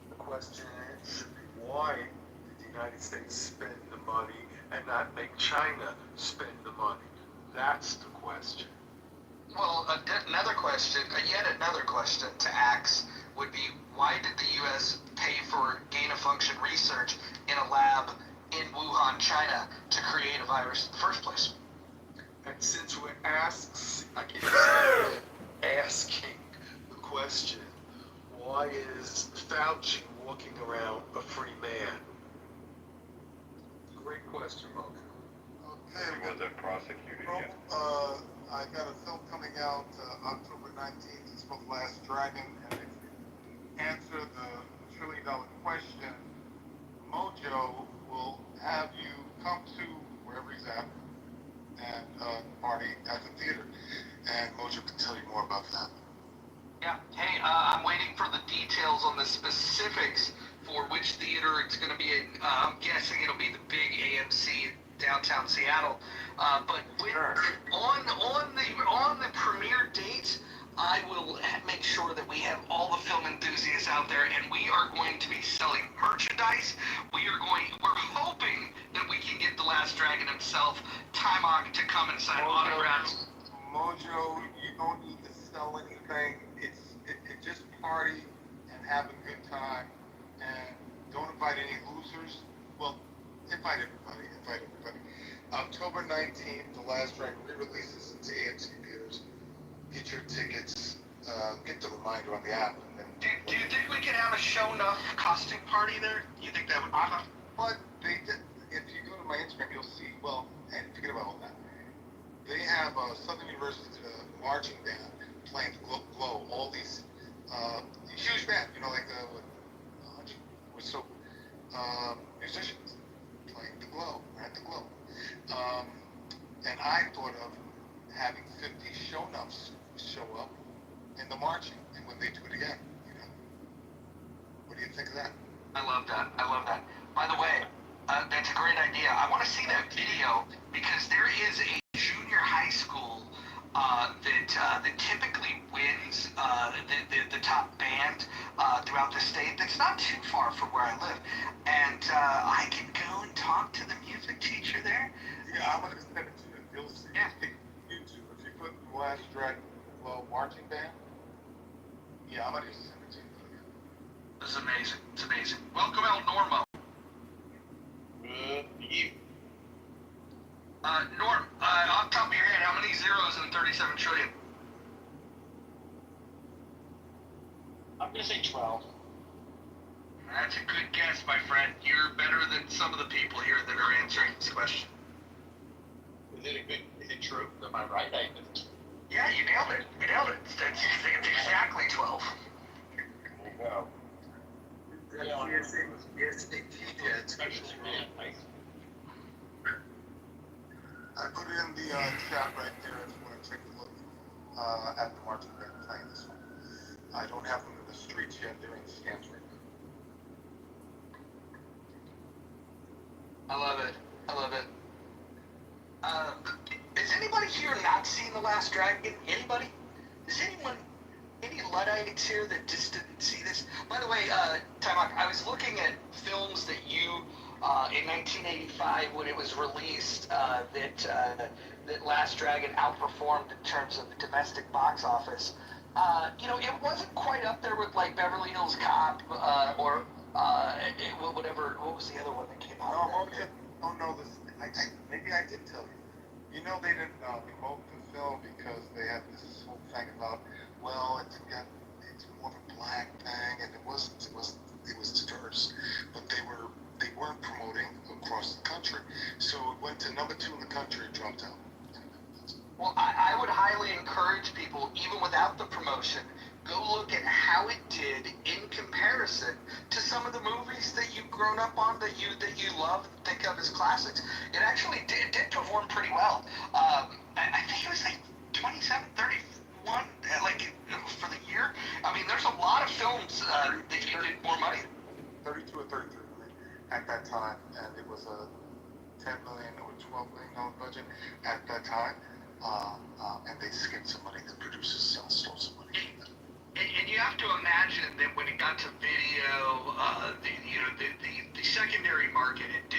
The question should be why did the United States spend the money and not make China spend the money? That's the question. Well, another question, yet another question to ask would be, why did the U.S. pay for gain-of-function research in a lab in Wuhan, China, to create a virus in the first place? And since we're asking the question, why is Fauci walking around a free man? Great question, Mocha. Okay, He wasn't prosecuted Well, yet. I got a film coming out October 19th. It's called Last Dragon, and if you answer the $1 trillion question, Mojo will have you come to wherever he's at and party at the theater, and Mojo can tell you more about that. Yeah. Hey, I'm waiting for the details on the specifics for which theater it's going to be in. I'm guessing it'll be the big AMC in downtown Seattle. But on the premiere date, I will make sure that we have all the film enthusiasts out there, and we are going to be selling merchandise. We're hoping that we can get the Last Dragon himself, Timok, to come and sign autographs. Mojo, you don't need to sell anything. It's just party and have a good time, and don't invite any losers. Well, invite everybody. October 19th, The Last Dragon re-releases into AMC theaters. Get your tickets. Get the reminder on the app. And then Do you think we could have a show enough costume party there? Do you think that would be fun? But they did, if you go to my Instagram, you'll see, well, and forget about all that. They have Southern University marching band playing the Glow. All these huge band, you know, like 100 or so musicians playing the Glow, at the Glow. And I thought of having 50 show-nuffs show up in the marching, and when they do it again, you know. What do you think of that? I love that. By the way, That's a great idea. I want to see that video because there is a junior high school that typically wins the top band throughout the state. That's not too far from where I live, and I can go and talk to the music teacher there. Yeah, I'm gonna send it to you. You'll see. Yeah. YouTube. If you put Last Dragon Flow Marching Band, yeah, I'm gonna send it to you. This is amazing. It's amazing. Welcome, El Normo. Good for you. Norm, off the top of your head, how many zeros in 37 trillion? I'm gonna say 12. That's a good guess, my friend. You're better than some of the people here that are answering this question. Is it true? Am I right? Yeah, you nailed it. You nailed it. It's exactly 12. Wow. Yes, they teach Especially man, right? I put it in the chat right there if you want to take a look at the marching band playing this one. I don't have them in the streets yet. They're in scans right now. I love it. I love it. Is anybody here not seen The Last Dragon? Anybody? Is any Luddites here that just didn't see this? By the way, Timok, I was looking at films that you, in 1985 when it was released, that Last Dragon outperformed in terms of the domestic box office. It wasn't quite up there with like Beverly Hills Cop or whatever. What was the other one that came out? Maybe I did tell you. You know, they didn't promote the film because they had this whole thing about, well, it's more of a black thing, and it was diverse, but they weren't promoting across the country, so it went to number 2 in the country and dropped out. Well, I would highly encourage people, even without the promotion, go look at how it did in comparison to some of the movies that you've grown up on, that you love, think of as classics. It actually did perform pretty well. I think it was like 27, 31, for the year. I mean, there's a lot of films that you did more money. 32 or 33 million at that time, and it was a $10 million or $12 million budget at that time. And they skipped some money. The producers stole some money from them. And you have to imagine that when it got to video, the secondary market, it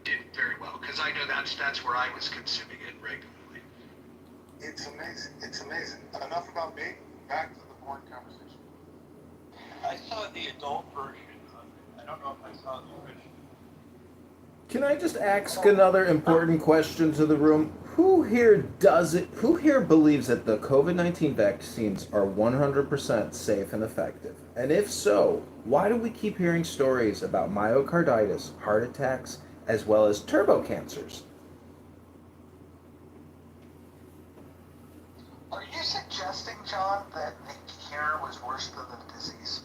did very well, because I know that's where I was consuming it regularly. It's amazing. It's amazing. Enough about me. Back to the boring conversation. I saw the adult version of it. I don't know if I saw the original. Can I just ask another important question to the room? Who here believes that the COVID-19 vaccines are 100% safe and effective? And if so, why do we keep hearing stories about myocarditis, heart attacks, as well as turbo cancers? Are you suggesting, John, that the cure was worse than the disease?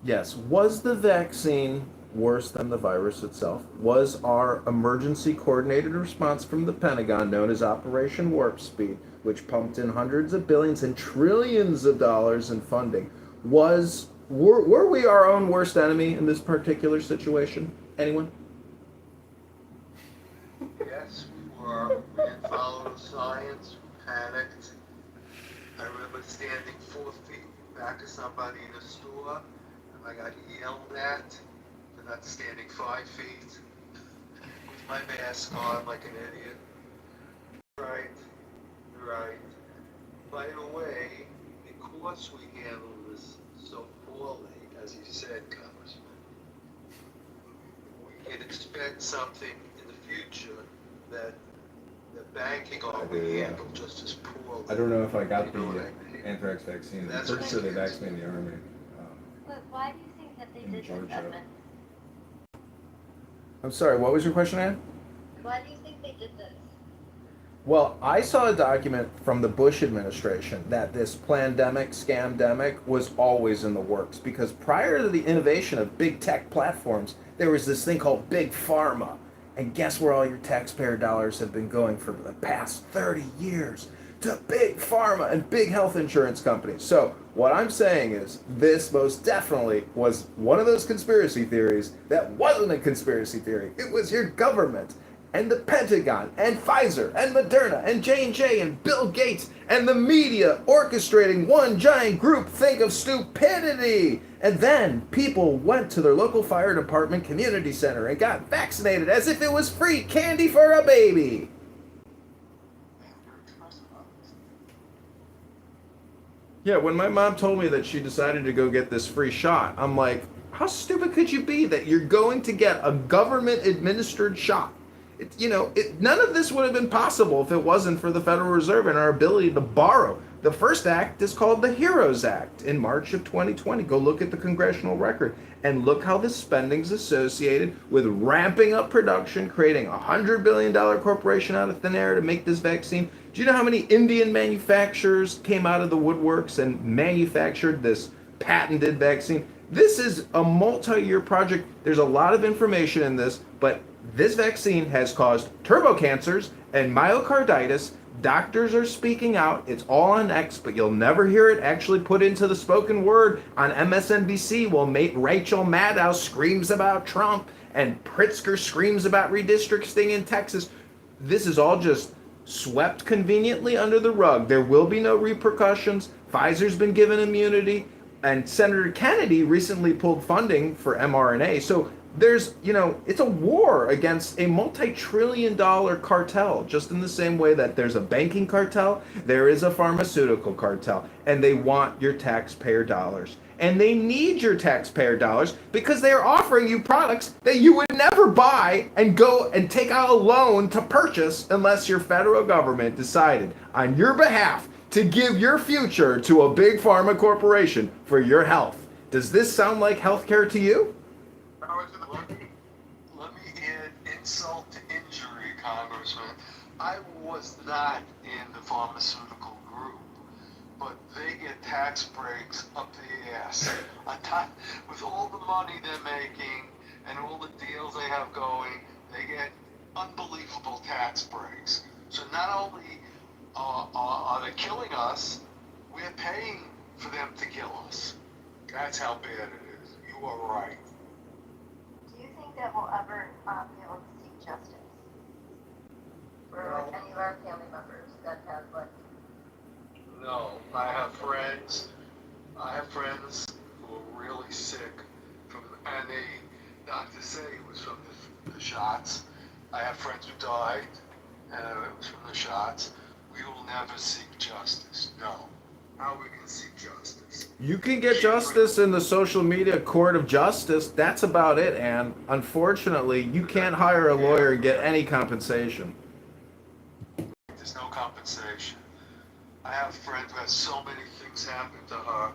Yes. Was the vaccine worse than the virus itself? Was our emergency coordinated response from the Pentagon, known as Operation Warp Speed, which pumped in hundreds of billions and trillions of dollars in funding, were we our own worst enemy in this particular situation? Anyone? Yes, we were. We didn't follow the science. We panicked. I remember standing 4 feet back of somebody in a store, and I got yelled at for not standing 5 feet with my mask on like an idiot. Right, right. By the way, because we handled this so poorly, as you said, Congressman, we can expect something in the future that the banking all we handle just as poorly. I don't know if I got You know what the I mean? anthrax vaccine. That's Pretty what sure it they is. vaccinated the army. But why do you think that they In did Georgia. this, Edmund? I'm sorry, what was your question, Ann? Why do you think they did this? Well, I saw a document from the Bush administration that this plandemic, scamdemic was always in the works, because prior to the innovation of big tech platforms, there was this thing called Big Pharma. And guess where all your taxpayer dollars have been going for the past 30 years? to big pharma and big health insurance companies. So what I'm saying is this most definitely was one of those conspiracy theories that wasn't a conspiracy theory. It was your government and the Pentagon and Pfizer and Moderna and J&J and Bill Gates and the media orchestrating one giant group think of stupidity. And then people went to their local fire department community center and got vaccinated as if it was free candy for a baby. Yeah, when my mom told me that she decided to go get this free shot, I'm like, how stupid could you be that you're going to get a government administered shot? None of this would have been possible if it wasn't for the Federal Reserve and our ability to borrow. The first act is called the HEROES Act in March of 2020. Go look at the congressional record and look how the spending's associated with ramping up production, creating a $100 billion corporation out of thin air to make this vaccine. Do you know how many Indian manufacturers came out of the woodworks and manufactured this patented vaccine? This is a multi-year project. There's a lot of information in this, but this vaccine has caused turbo cancers and myocarditis. Doctors are speaking out. It's all on X, but you'll never hear it actually put into the spoken word on MSNBC while Rachel Maddow screams about Trump and Pritzker screams about redistricting in Texas. This is all just swept conveniently under the rug. There will be no repercussions. Pfizer's been given immunity, and Senator Kennedy recently pulled funding for mRNA. So there's, it's a war against a multi-trillion-dollar cartel, just in the same way that there's a banking cartel, there is a pharmaceutical cartel, and they want your taxpayer dollars. And they need your taxpayer dollars because they are offering you products that you would never buy and go and take out a loan to purchase unless your federal government decided on your behalf to give your future to a big pharma corporation for your health. Does this sound like healthcare to you? Let me add insult to injury, Congressman. I was not in the pharmaceutical group, but they get tax breaks up the ass. With all the money they're making and all the deals they have going, they get unbelievable tax breaks. So not only are they killing us, we're paying for them to kill us. That's how bad it is. You are right. Do you think that we'll ever be able to seek justice for any of our family members that have No, I have friends who are really sick and the doctors say it was from the shots. I have friends who died, and it was from the shots. We will never seek justice. No. How are we going to seek justice? You can get justice in the social media court of justice. That's about it, and unfortunately, you can't hire a lawyer and get any compensation. There's no compensation. I have friends who had so many things happen to her.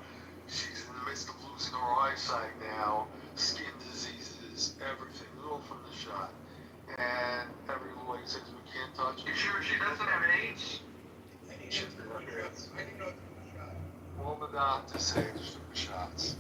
She's in the midst of losing her eyesight now, skin diseases, everything, all from the shot. And every lawyer says we can't touch it. You sure she doesn't have AIDS? All the doctors say it's from the shots.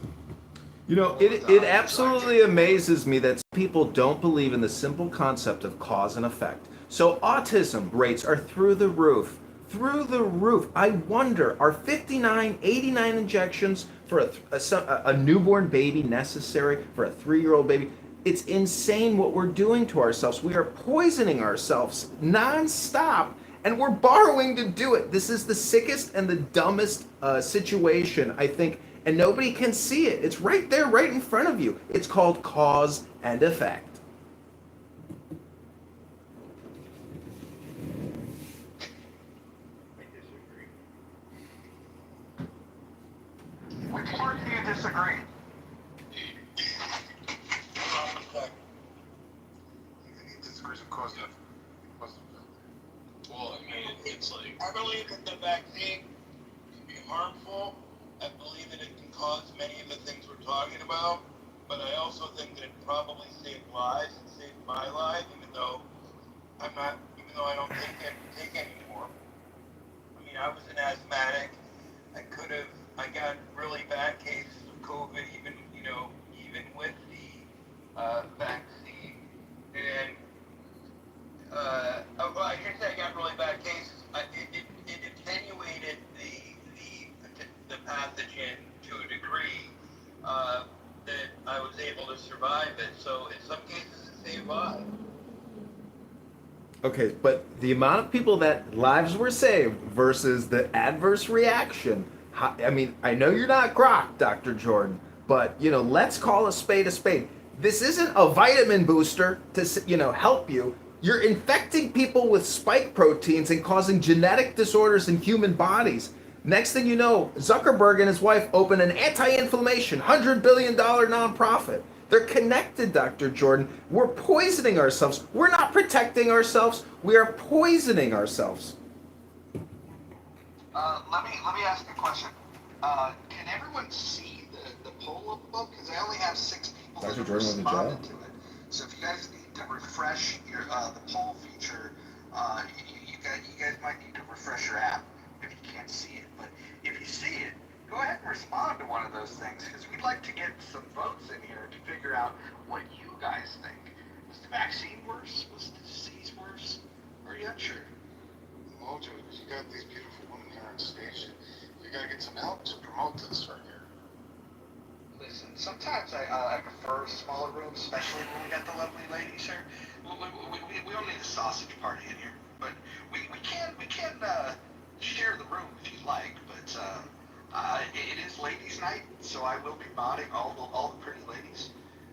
It absolutely amazes me that people don't believe in the simple concept of cause and effect. So autism rates are through the roof. Through the roof. I wonder, are 59, 89 injections for a newborn baby necessary for a 3-year-old baby? It's insane what we're doing to ourselves. We are poisoning ourselves nonstop, and we're borrowing to do it. This is the sickest and the dumbest situation, I think, and nobody can see it. It's right there, right in front of you. It's called cause and effect. Which part do you disagree? Well, I mean, it's like, I believe that the vaccine can be harmful. I believe that it can cause many of the things we're talking about. But I also think that it probably saved lives and saved my life, even though I don't take anymore. I mean, I was an asthmatic. I got really bad cases of COVID, even with the vaccine. And well, I should say I got really bad cases. It did 10 to survive it. So in some cases, it saved lives. Okay, but the amount of people that lives were saved versus the adverse reaction. I mean, I know you're not Grok, Dr. Jordan, but let's call a spade a spade. This isn't a vitamin booster to help you. You're infecting people with spike proteins and causing genetic disorders in human bodies. Next thing you know, Zuckerberg and his wife open an anti-inflammation $100 billion nonprofit. They're connected, Dr. Jordan. We're poisoning ourselves. We're not protecting ourselves. We are poisoning ourselves. Let me ask you a question. Can everyone see the poll up above? Because I only have 6 people that Dr. have Jordan went to jail. responded to it. So if you guys need to refresh your the poll feature, you guys might need to refresh your app if you can't see it. But if you see it, go ahead and respond to one of those things, because we'd like to get some votes in here to figure out what you guys think. Was the vaccine worse? Was the disease worse? Or are you unsure? Mojo, you got these beautiful women here on stage. You gotta get some help to promote this right here. Listen, sometimes I prefer smaller rooms, especially when we got the lovely ladies here. We don't need a sausage party in here, but we can share the room if you'd like. But it is ladies' night, so I will be modding all the pretty ladies.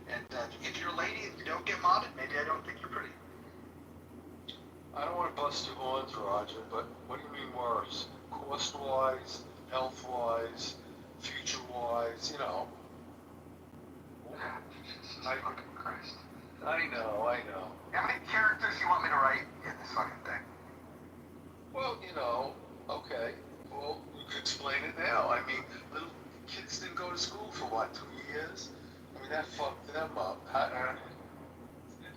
And if you're a lady and you don't get modded, maybe I don't think you're pretty. I don't want to bust your horns, Roger, but what do you mean worse? Cost-wise, health-wise, future-wise, Christ. I know. How many characters you want me to write in this fucking thing? Well, okay. Well, you could explain it now. I mean, little kids didn't go to school for, 2 years? I mean, that fucked them up.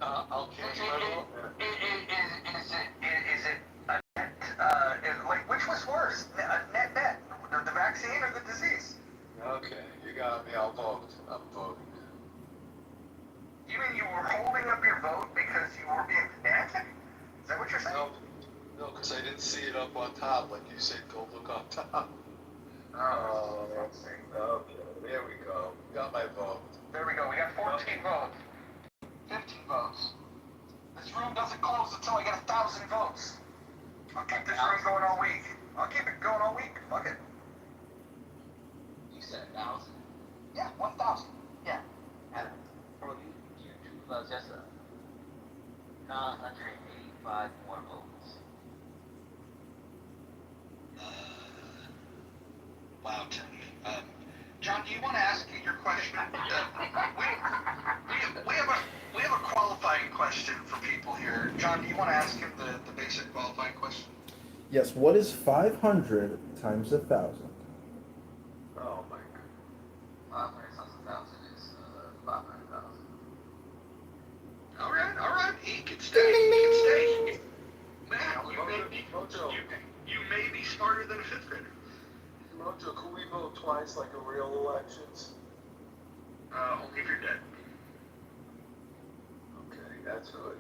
I'll cancel that off. Is it like, which was worse? Net, the vaccine or the disease? Okay, you got me. I'll vote. I'm voting. You mean you were holding up your vote because you were being pedantic? Is that what you're saying? No, because I didn't see it up on top, like you said, go look on top. Okay, there we go. Got my vote. There we go. We got 14 votes. 15 votes. This room doesn't close until I get 1,000 votes. I'll keep this room going all week. I'll keep it going all week. Fuck it. You said 1,000. Yeah, 1,000. Yeah. And for you to just 985 more votes. Wow, Tim. John, do you want to ask your question? We have a qualifying question for people here. John, do you want to ask him the basic qualifying question? Yes, what is 500 times 1,000? Oh my God. 500 times 1,000 is 500,000. All right. He can stay. Matt, you may be smarter than a 5th grader. Mojo, could we vote twice like in real elections? Only if you're dead. Okay, that's good.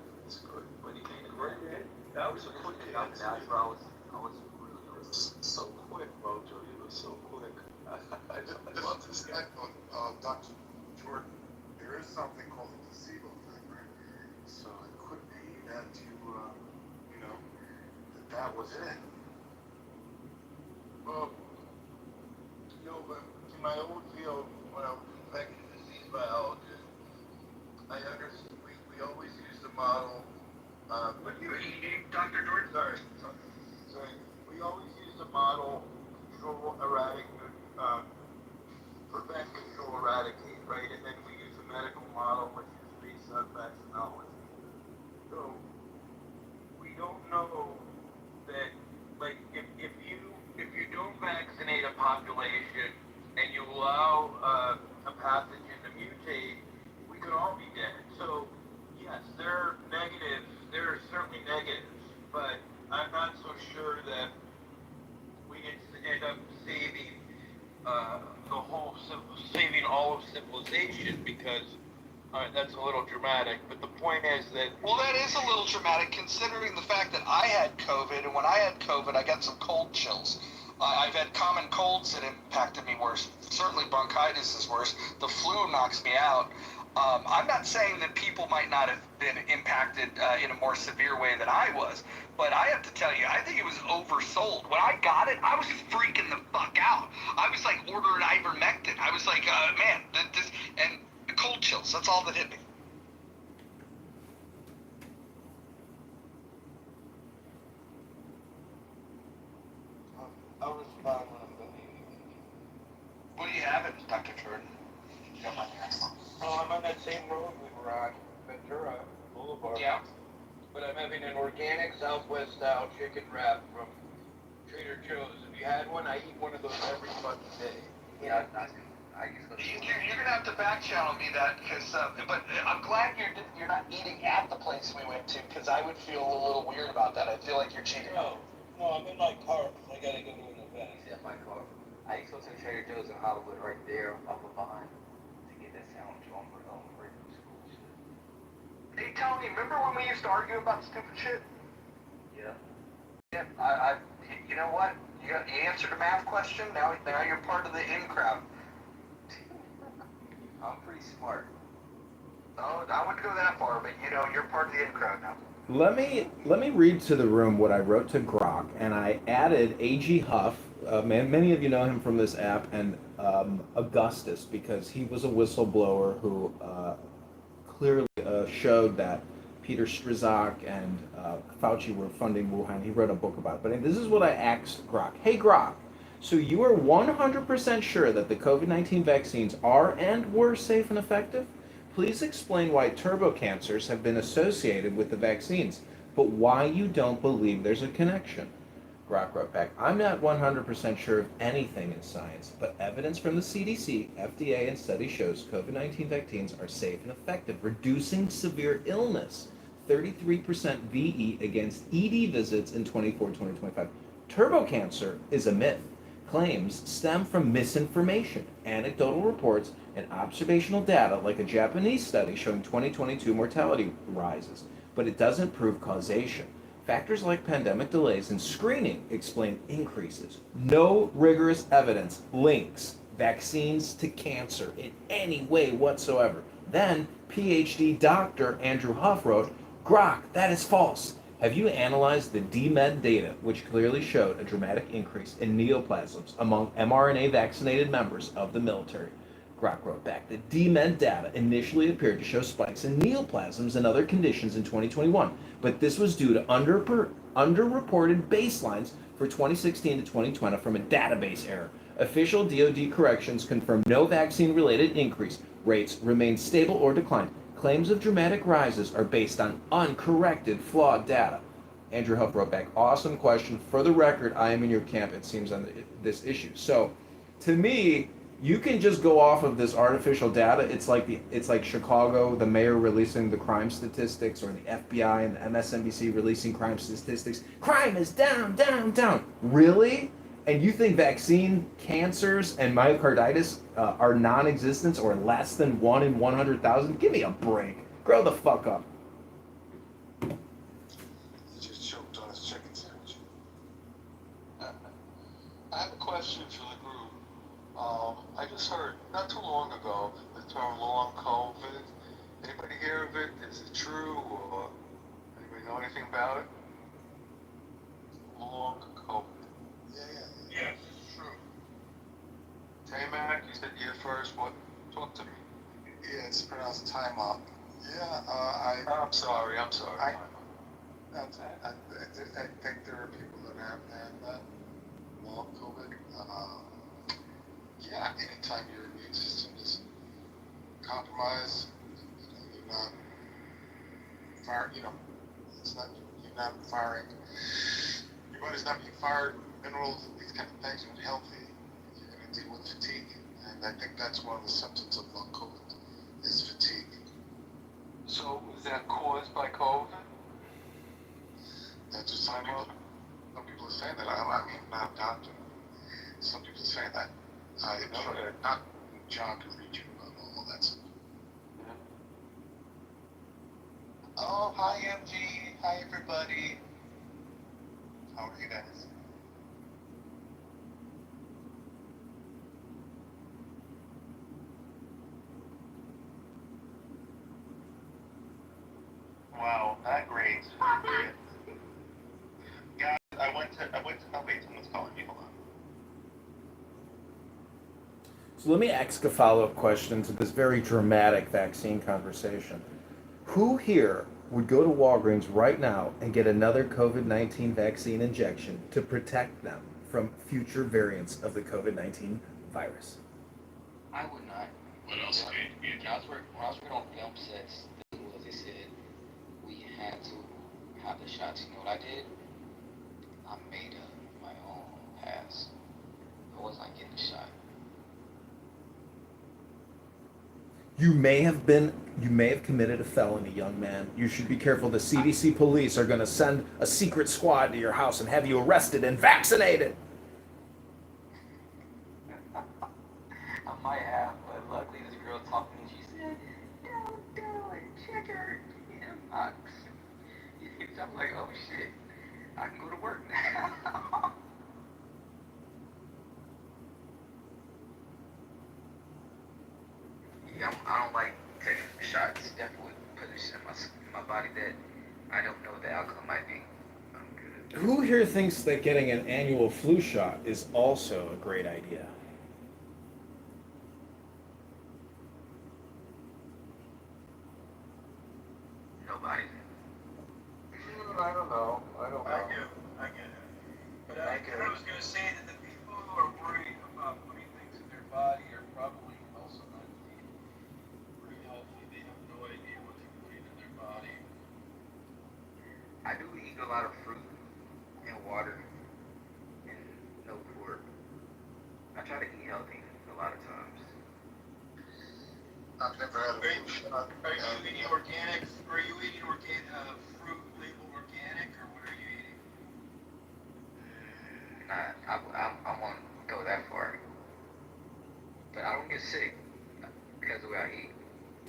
When you came to great, that was a quick answer. I was really So quick, Mojo. You were so quick. I love this guy. Dr. Jordan, there is something called the placebo thing, right? So it could be that that was it. Well, but in my old field, when I was infectious disease biologist, I understood we always use the model. What you Dr. Jordan? Sorry. We always use the model control, prevent, control, eradicate, right? And then we use the medical model, which is based on vaccinology. So we don't know that, like, if you don't vaccinate a population and you allow a pathogen to mutate, we could all be dead. So yes, there are negatives. There are certainly negatives, but I'm not so sure that we can end up saving saving all of civilization, because that's a little dramatic. But the point is that That is a little dramatic, considering the fact that I had COVID, and when I had COVID, I got some cold chills. I've had common colds that impacted me worse. Certainly bronchitis is worse. The flu knocks me out. I'm not saying that people might not have been impacted in a more severe way than I was, but I have to tell you, I think it was oversold. When I got it, I was freaking the fuck out. I was like ordering ivermectin. I was like, man, this, and cold chills. That's all that hit me. I'll respond when I'm done. What do you have it, Dr. Jordan? You don't mind me asking. Oh, I'm on that same road we were on, Ventura Boulevard. Yeah. But I'm having an organic Southwest style chicken wrap from Trader Joe's. Have you had one? I eat one of those every fucking day. Yeah, I used to. You're gonna have to back channel me that, because. But I'm glad you're not eating at the place we went to, because I would feel a little weird about that. I feel like you're cheating. No, I'm in my car. I gotta go to an event. Yeah, my car. I used to go to Trader Joe's in Hollywood right there, up and behind, to get that sandwich on regular school shit. Hey, Tony, remember when we used to argue about stupid shit? Yeah. Yeah, you know what? You answered a math question. Now you're part of the in crowd. I'm pretty smart. Oh, I wouldn't go that far, but you're part of the in crowd now. Let me read to the room what I wrote to Grok, and I added A.G. Huff. Many of you know him from this app, and Augustus, because he was a whistleblower who clearly showed that Peter Strzok and Fauci were funding Wuhan. He wrote a book about it. But this is what I asked Grok. Hey, Grok, so you are 100% sure that the COVID-19 vaccines are and were safe and effective? Please explain why turbo cancers have been associated with the vaccines, but why you don't believe there's a connection. Grok wrote back, I'm not 100% sure of anything in science, but evidence from the CDC, FDA, and study shows COVID-19 vaccines are safe and effective, reducing severe illness. 33% VE against ED visits in 2025. Turbo cancer is a myth. Claims stem from misinformation, anecdotal reports, and observational data like a Japanese study showing 2022 mortality rises, but it doesn't prove causation. Factors like pandemic delays and screening explain increases. No rigorous evidence links vaccines to cancer in any way whatsoever. Then, PhD Dr. Andrew Huff wrote, Grok, that is false. Have you analyzed the DMED data, which clearly showed a dramatic increase in neoplasms among mRNA vaccinated members of the military? Grok wrote back, the DMED data initially appeared to show spikes in neoplasms and other conditions in 2021, but this was due to underreported baselines for 2016 to 2020 from a database error. Official DoD corrections confirm no vaccine-related increase. Rates remain stable or decline. Claims of dramatic rises are based on uncorrected, flawed data. Andrew Huff wrote back, awesome question. For the record, I am in your camp, it seems, on this issue. So, to me, you can just go off of this artificial data. It's like Chicago, the mayor releasing the crime statistics, or the FBI and the MSNBC releasing crime statistics. Crime is down, down, down. Really? And you think vaccine cancers and myocarditis are non-existent or less than 1 in 100,000? Give me a break. Grow the fuck up. He just choked on his chicken sandwich. I have a question for the group. I just heard not too long ago the term long COVID. Anybody hear of it? Is it true, or anybody know anything about it? Long COVID. Yes, it's true. T-Mac, you said you first. What? Talk to me. Yeah, it's pronounced time up. Yeah, I'm sorry. I think there are people that have had that long COVID. Yeah, anytime your immune system is compromised, you're not firing. It's not you're not firing. Your body's not being fired. Minerals, these kind of things. When healthy, you're going to deal with fatigue, and I think that's one of the symptoms of long COVID is fatigue. So is that caused by COVID? That's what some people are saying that. I mean, I'm not a doctor. Some people are saying that. Not John can read you about all that stuff. Oh, hi MG. Hi everybody. How are you guys? Wow, that grade. Guys, I went to, oh wait, someone's calling me, hold on. So let me ask a follow-up question to this very dramatic vaccine conversation. Who here would go to Walgreens right now and get another COVID-19 vaccine injection to protect them from future variants of the COVID-19 virus? I would not. What else do you need to When I was working on film sets, as they said, we had to have the shots. You know what I did? I made my own pass. I was not getting the shot. You may have committed a felony, young man. You should be careful. The CDC police are going to send a secret squad to your house and have you arrested and vaccinated. I might have, but luckily this girl talked to me. She said, "Don't do it. Check her inbox." I'm like, oh shit, I can go to work now. Yeah, I don't like taking shots. Definitely put shit in my body that I don't know what the outcome might be. I'm good. Who here thinks that getting an annual flu shot is also a great idea? Nobody. I don't know. I get it. But I was going to say that the people who are worried about putting things in their body are probably also not pretty healthy. They have no idea what to put in their body. I do eat a lot of fruit and water and no pork. I try to eat healthy a lot of times. I've never had a flu shot. Are you eating organic? Are you eating fruit labeled organic, or what are you eating? I won't go that far. But I don't get sick because of the way I eat.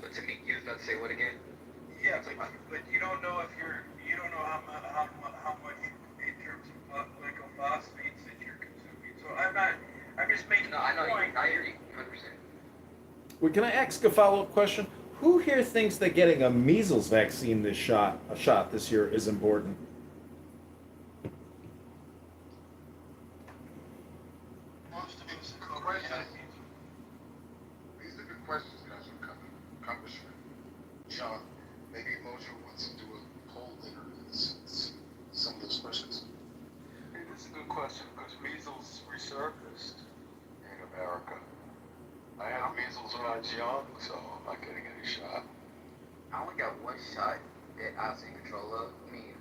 But to me, you was about to say what again? Yeah, but you don't know you don't know how much in terms of glycophosphates that you're consuming. So I'm just making. No, I know you're eating 100%. Well, can I ask a follow-up question? Who here thinks that getting a measles vaccine a shot this year is important? Most of us are Questions. These are good questions, guys, from Congressman. Maybe Mojo wants to do a poll later and see some of those questions. Hey, this is a good question because measles resurfaced in America. I had measles when I was young, so I'm not getting any shot. I only got one shot that I was in control of. I mean,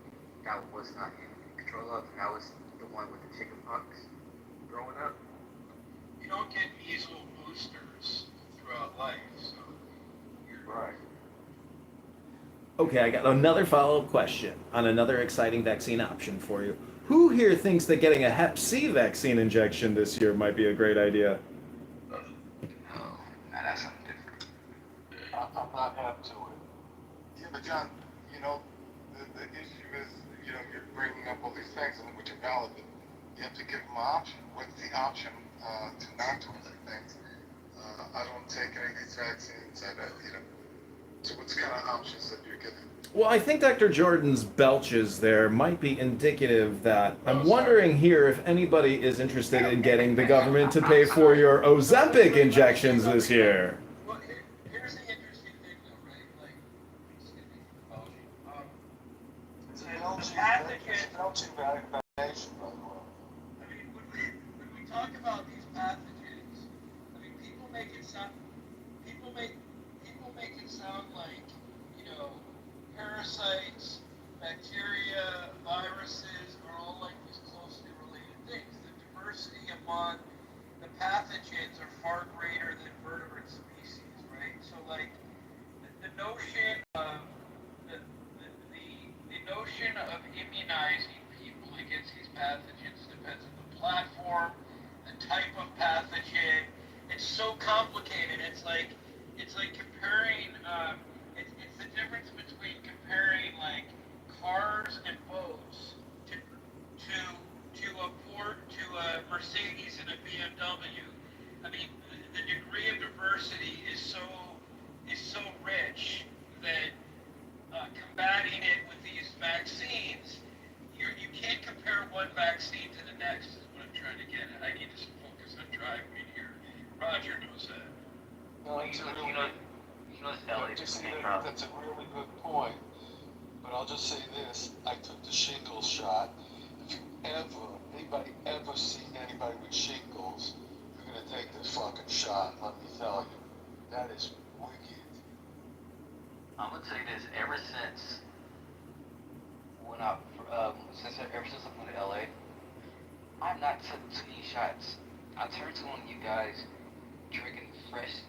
I was not in control of, and that was the one with the chicken pox growing up. You don't get measles boosters throughout life, so you're Right. Okay, I got another follow-up question on another exciting vaccine option for you. Who here thinks that getting a Hep C vaccine injection this year might be a great idea? Oh, now that's something different. I'm not hep to it. Yeah, but John, the issue is, you're bringing up all these things, and which are valid, but you have to give them an option. What's the option to not do anything? I don't take any of these vaccines. So what's the kind of options that you're giving? Well, I think Dr. Jordan's belches there might be indicative that I'm wondering here if anybody is interested in getting the government to pay for your Ozempic injections this year. Well, here's the interesting thing, though, right? Like, excuse me for the It's a pathogen. belching vaccination, by the way. I mean, when we talk about these pathogens, I mean, people make it sound like, parasites, bacteria, viruses are all like these closely related things. The diversity among the pathogens are far greater than vertebrate species, right? So like the notion of the notion of immunizing people against these pathogens depends on the platform, the type of pathogen. It's so complicated. It's like comparing. It's the difference between comparing like cars and boats to a Mercedes and a BMW. I mean, the degree of diversity is so rich that combating it's a really good point. But I'll just say this: I took the shingles shot. If you anybody ever seen anybody with shingles, you're gonna take this fucking shot. Let me tell you, that is wicked. I'm gonna tell you this. Ever since I moved to LA, I've not took too many shots. I turned to one of you guys drinking fresh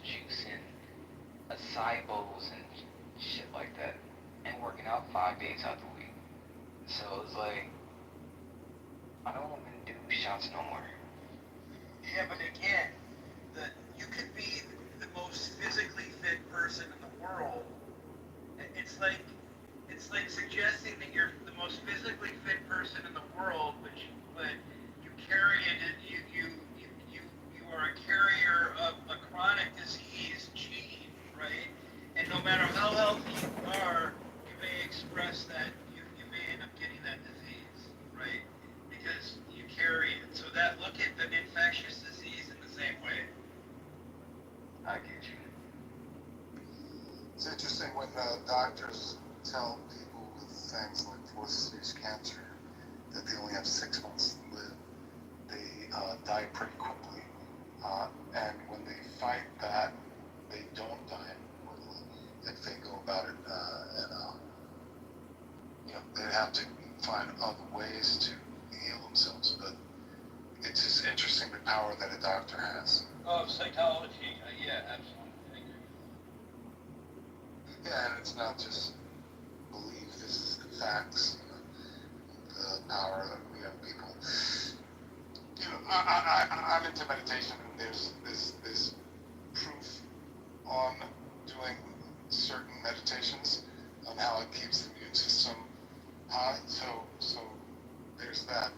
juice and acai bowls and shit like that, and working out 5 days out the week. So it's like I don't want to do shots no more. Yeah, but again, you could be the most physically fit person in the world. It's like suggesting that you're the most physically fit person in the world, but you carry it. You are a carrier of a chronic disease gene, right? And no matter how healthy you are, you may express that you may end up getting that disease, right? Because you carry it. So that look at an infectious disease in the same way. I get you. It's interesting when doctors tell people with things like fourth-stage cancer that they only have 6 months to live. They die pretty quickly, and when they fight that, they don't die quickly if they go about it. They have to find other ways to heal themselves. But it's just interesting the power that a doctor has. Oh, psychology. Yeah, absolutely. I agree. Yeah, and it's not just belief. This is the facts. The power that we have people. I'm into meditation, and there's proof on doing certain meditations on how it keeps the immune system high. So there's that.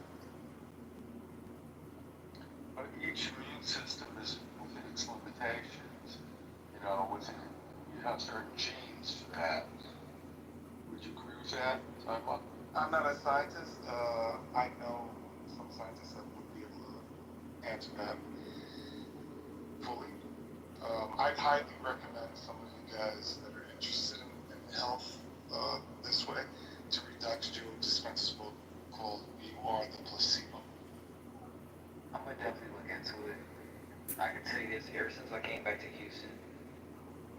But each immune system is within its limitations. You have certain genes for that. Would you agree with that? I'm not a scientist. I know some scientists that would be able to answer that fully. I'd highly recommend some of you guys that are interested in health this way to read Dr. Joe Dispenza's book called "You Are the Placebo." I'm gonna definitely look into it. I can tell you this: ever since I came back to Houston,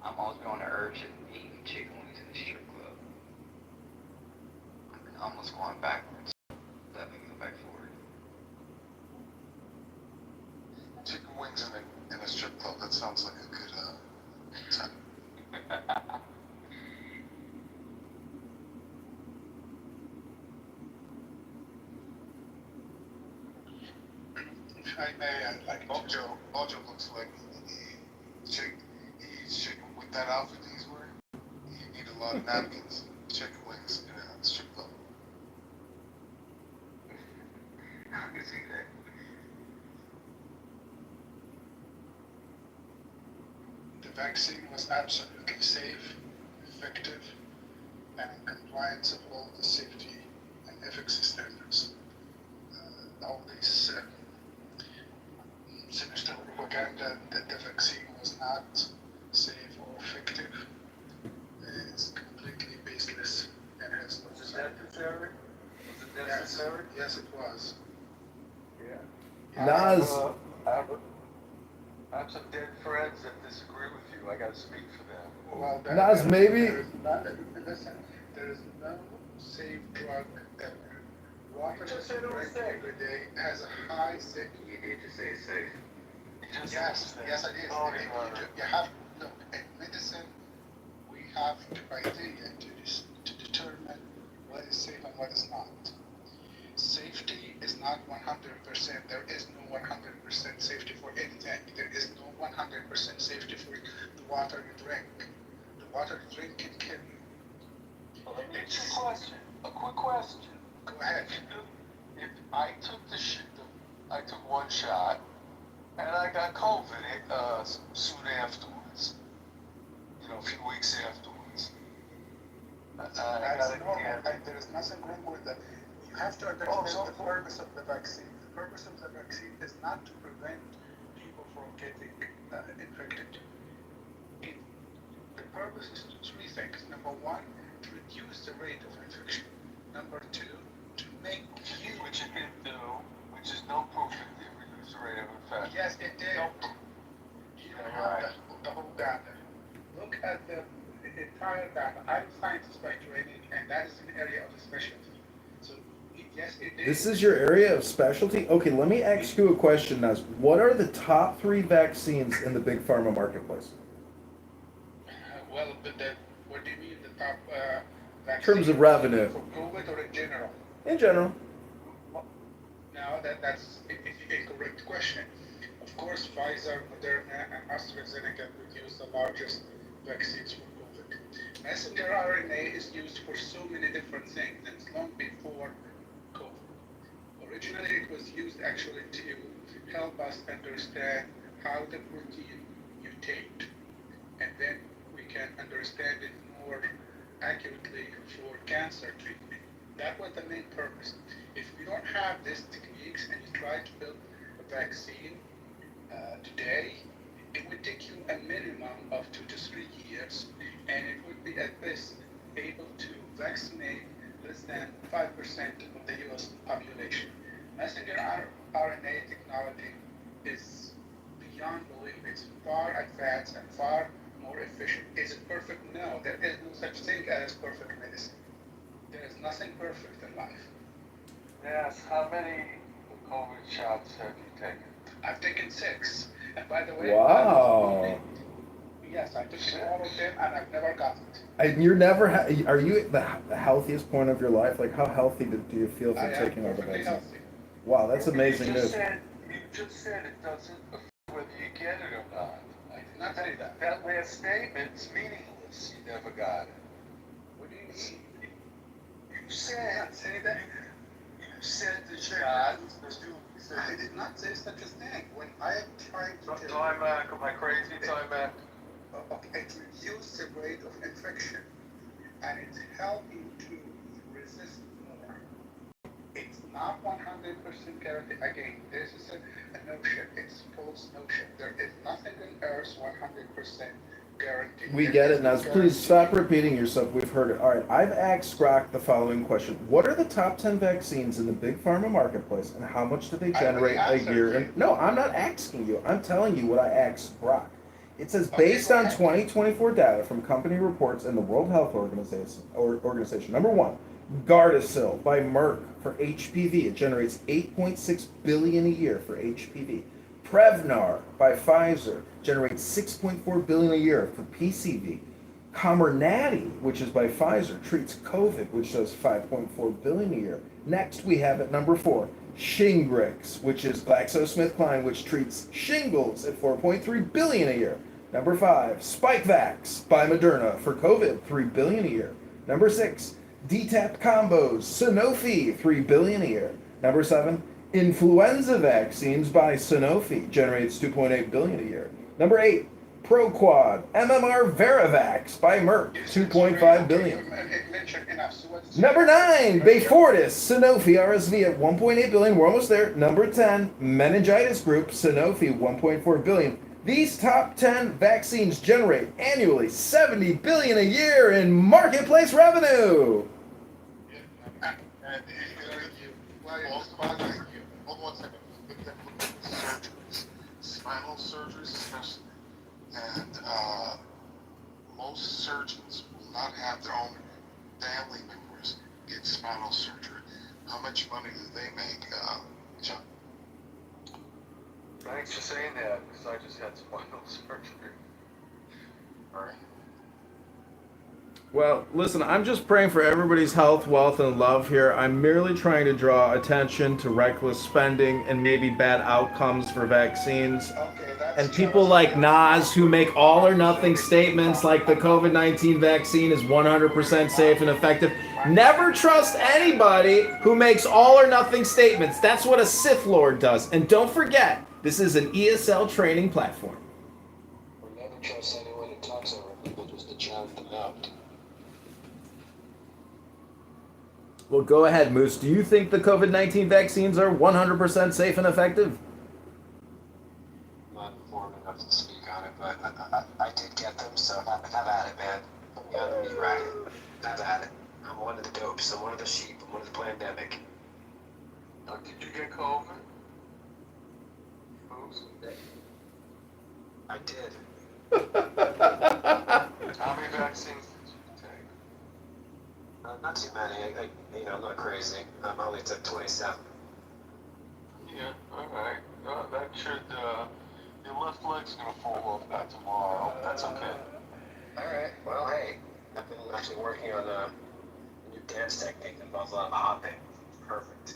I'm always been on the urge of eating chicken wings in the strip club. I've been almost going backwards. Let me go back forward. Chicken wings in a strip club. That sounds like a good time. If I may, I'd like to. Ojo looks like he eats chicken with that outfit he's wearing. You need a lot of napkins, chicken wings in a strip club. I can see that. The vaccine was absolutely safe, effective, and in compliance of all the safety and efficacy standards. All this sinister propaganda that the vaccine was not safe or effective is completely baseless and has no side effects. Was it necessary? Yes, it was. Yeah. Nas. I have some dead friends that disagree with you. I gotta speak for them. Well, Nas, maybe. Listen, there is no safe drug ever. Water that you drink every day has a high safety. You need to say safe. Yes, it is. You have look in medicine. We have criteria to determine what is safe and what is not. Safety is not 100%. There is no 100% safety for anything. There is no 100% safety for the water you drink. The water you drink can kill you. Well, let me ask you a question. A quick question. Go ahead. If I took I took one shot, and I got COVID soon afterwards. A few weeks afterwards. That's normal. There is nothing wrong with that. You have to understand the purpose of the vaccine. The purpose of the vaccine is not to prevent people from getting infected. The purpose is three things. Number one, to reduce the rate of infection. Number two, to make you... Which it didn't do, which is no proof that it reduced the rate of infection. Yes, it did. No proof. You don't have the whole data. Look at the entire data. I'm a scientist by training, and that is an area of specialty. So, yes, it did. This is your area of specialty? Okay, let me ask you a question, Naz. What are the top 3 vaccines in the big pharma marketplace? Well, what do you mean the top In terms of revenue. For COVID or in general? In general. No, that's a correct question. Of course, Pfizer, Moderna, and AstraZeneca produce the largest vaccines for COVID. Messenger RNA is used for so many different things, and it's long before COVID. Originally, it was used actually to help us understand how the protein mutate, and then we can understand it more accurately for cancer treatment. That was the main purpose. If we don't have these techniques and you try to build a vaccine today, it would take you a minimum of 2 to 3 years, and it would be at best able to vaccinate less than 5% of the US population. Messenger RNA technology is beyond belief. It's far advanced and far more efficient. Is it perfect? No, there is no such thing as perfect medicine. There is nothing perfect in life. Yes, how many COVID shots have you taken? I've taken 6. And by the way, Wow. Yes, I took all of them and I've never got it. And you're never, are you at the healthiest point of your life? Like, how healthy do you feel from I am taking all the perfectly vaccines? healthy. Wow, that's amazing You news. just said it doesn't affect whether you get it or not. I did not say that. That last statement's meaningless. You never got it. What do you mean? You said, Say that. you said the shot. I did not say such a thing. When I am trying to tell Time back, am I crazy? Time back. okay, it reduces the rate of infection and it's helping to resist more. It's not 100% guaranteed. Again, this is a notion. It's false notion. There is nothing on earth 100% guaranteed. We get it now. Please stop repeating yourself. We've heard it. All right, I've asked Brock the following question. What are the top 10 vaccines in the big pharma marketplace, and how much do they generate a year? No, I'm not asking you. I'm telling you what I asked Brock. It says, based on 2024 data from company reports and the World Health Organization, number 1, Gardasil by Merck for HPV. It generates $8.6 billion a year for HPV. Prevnar by Pfizer generates $6.4 billion a year for PCV. Comirnaty, which is by Pfizer, treats COVID, which does $5.4 billion a year. Next, we have at number 4, Shingrix, which is GlaxoSmithKline, which treats shingles at $4.3 billion a year. Number 5, Spikevax by Moderna for COVID, $3 billion a year. Number 6, DTaP combos, Sanofi, $3 billion a year. Number 7, influenza vaccines by Sanofi generates $2.8 billion a year. Number 8, Proquad MMR Veravax by Merck, $2.5 billion. Number 9, Beyfortus Sanofi RSV at $1.8 billion. We're almost there. Number 10, Meningitis Group Sanofi, $1.4 billion. These top 10 vaccines generate annually $70 billion a year in marketplace revenue. Hold on 1 second. Surgeries, spinal surgeries especially, and most surgeons will not have their own family members get spinal surgery. How much money do they make, John? Thanks for saying that, because I just had spinal surgery. All right. Well, listen, I'm just praying for everybody's health, wealth, and love here. I'm merely trying to draw attention to reckless spending and maybe bad outcomes for vaccines. And people like Nas who make all or nothing statements like the COVID-19 vaccine is 100% safe and effective. Never trust anybody who makes all or nothing statements. That's what a Sith Lord does. And don't forget, this is an ESL training platform. We'll never trust anyone who talks over people just to drown them out. Well, go ahead, Moose. Do you think the COVID-19 vaccines are 100% safe and effective? I'm not informed enough to speak on it, but I did get them, so have at it, man. You're right. I've had it. I'm one of the dopes. I'm one of the sheep. I'm one of the pandemic. Did you get COVID? I did. How many vaccines did you take? Not too many. I'm not crazy. I'm only took 27. Yeah, alright. That should, your left leg's gonna fall off by tomorrow. That's okay. Alright, well, hey. I've been actually working on a new dance technique that involves a lot of hopping. Perfect.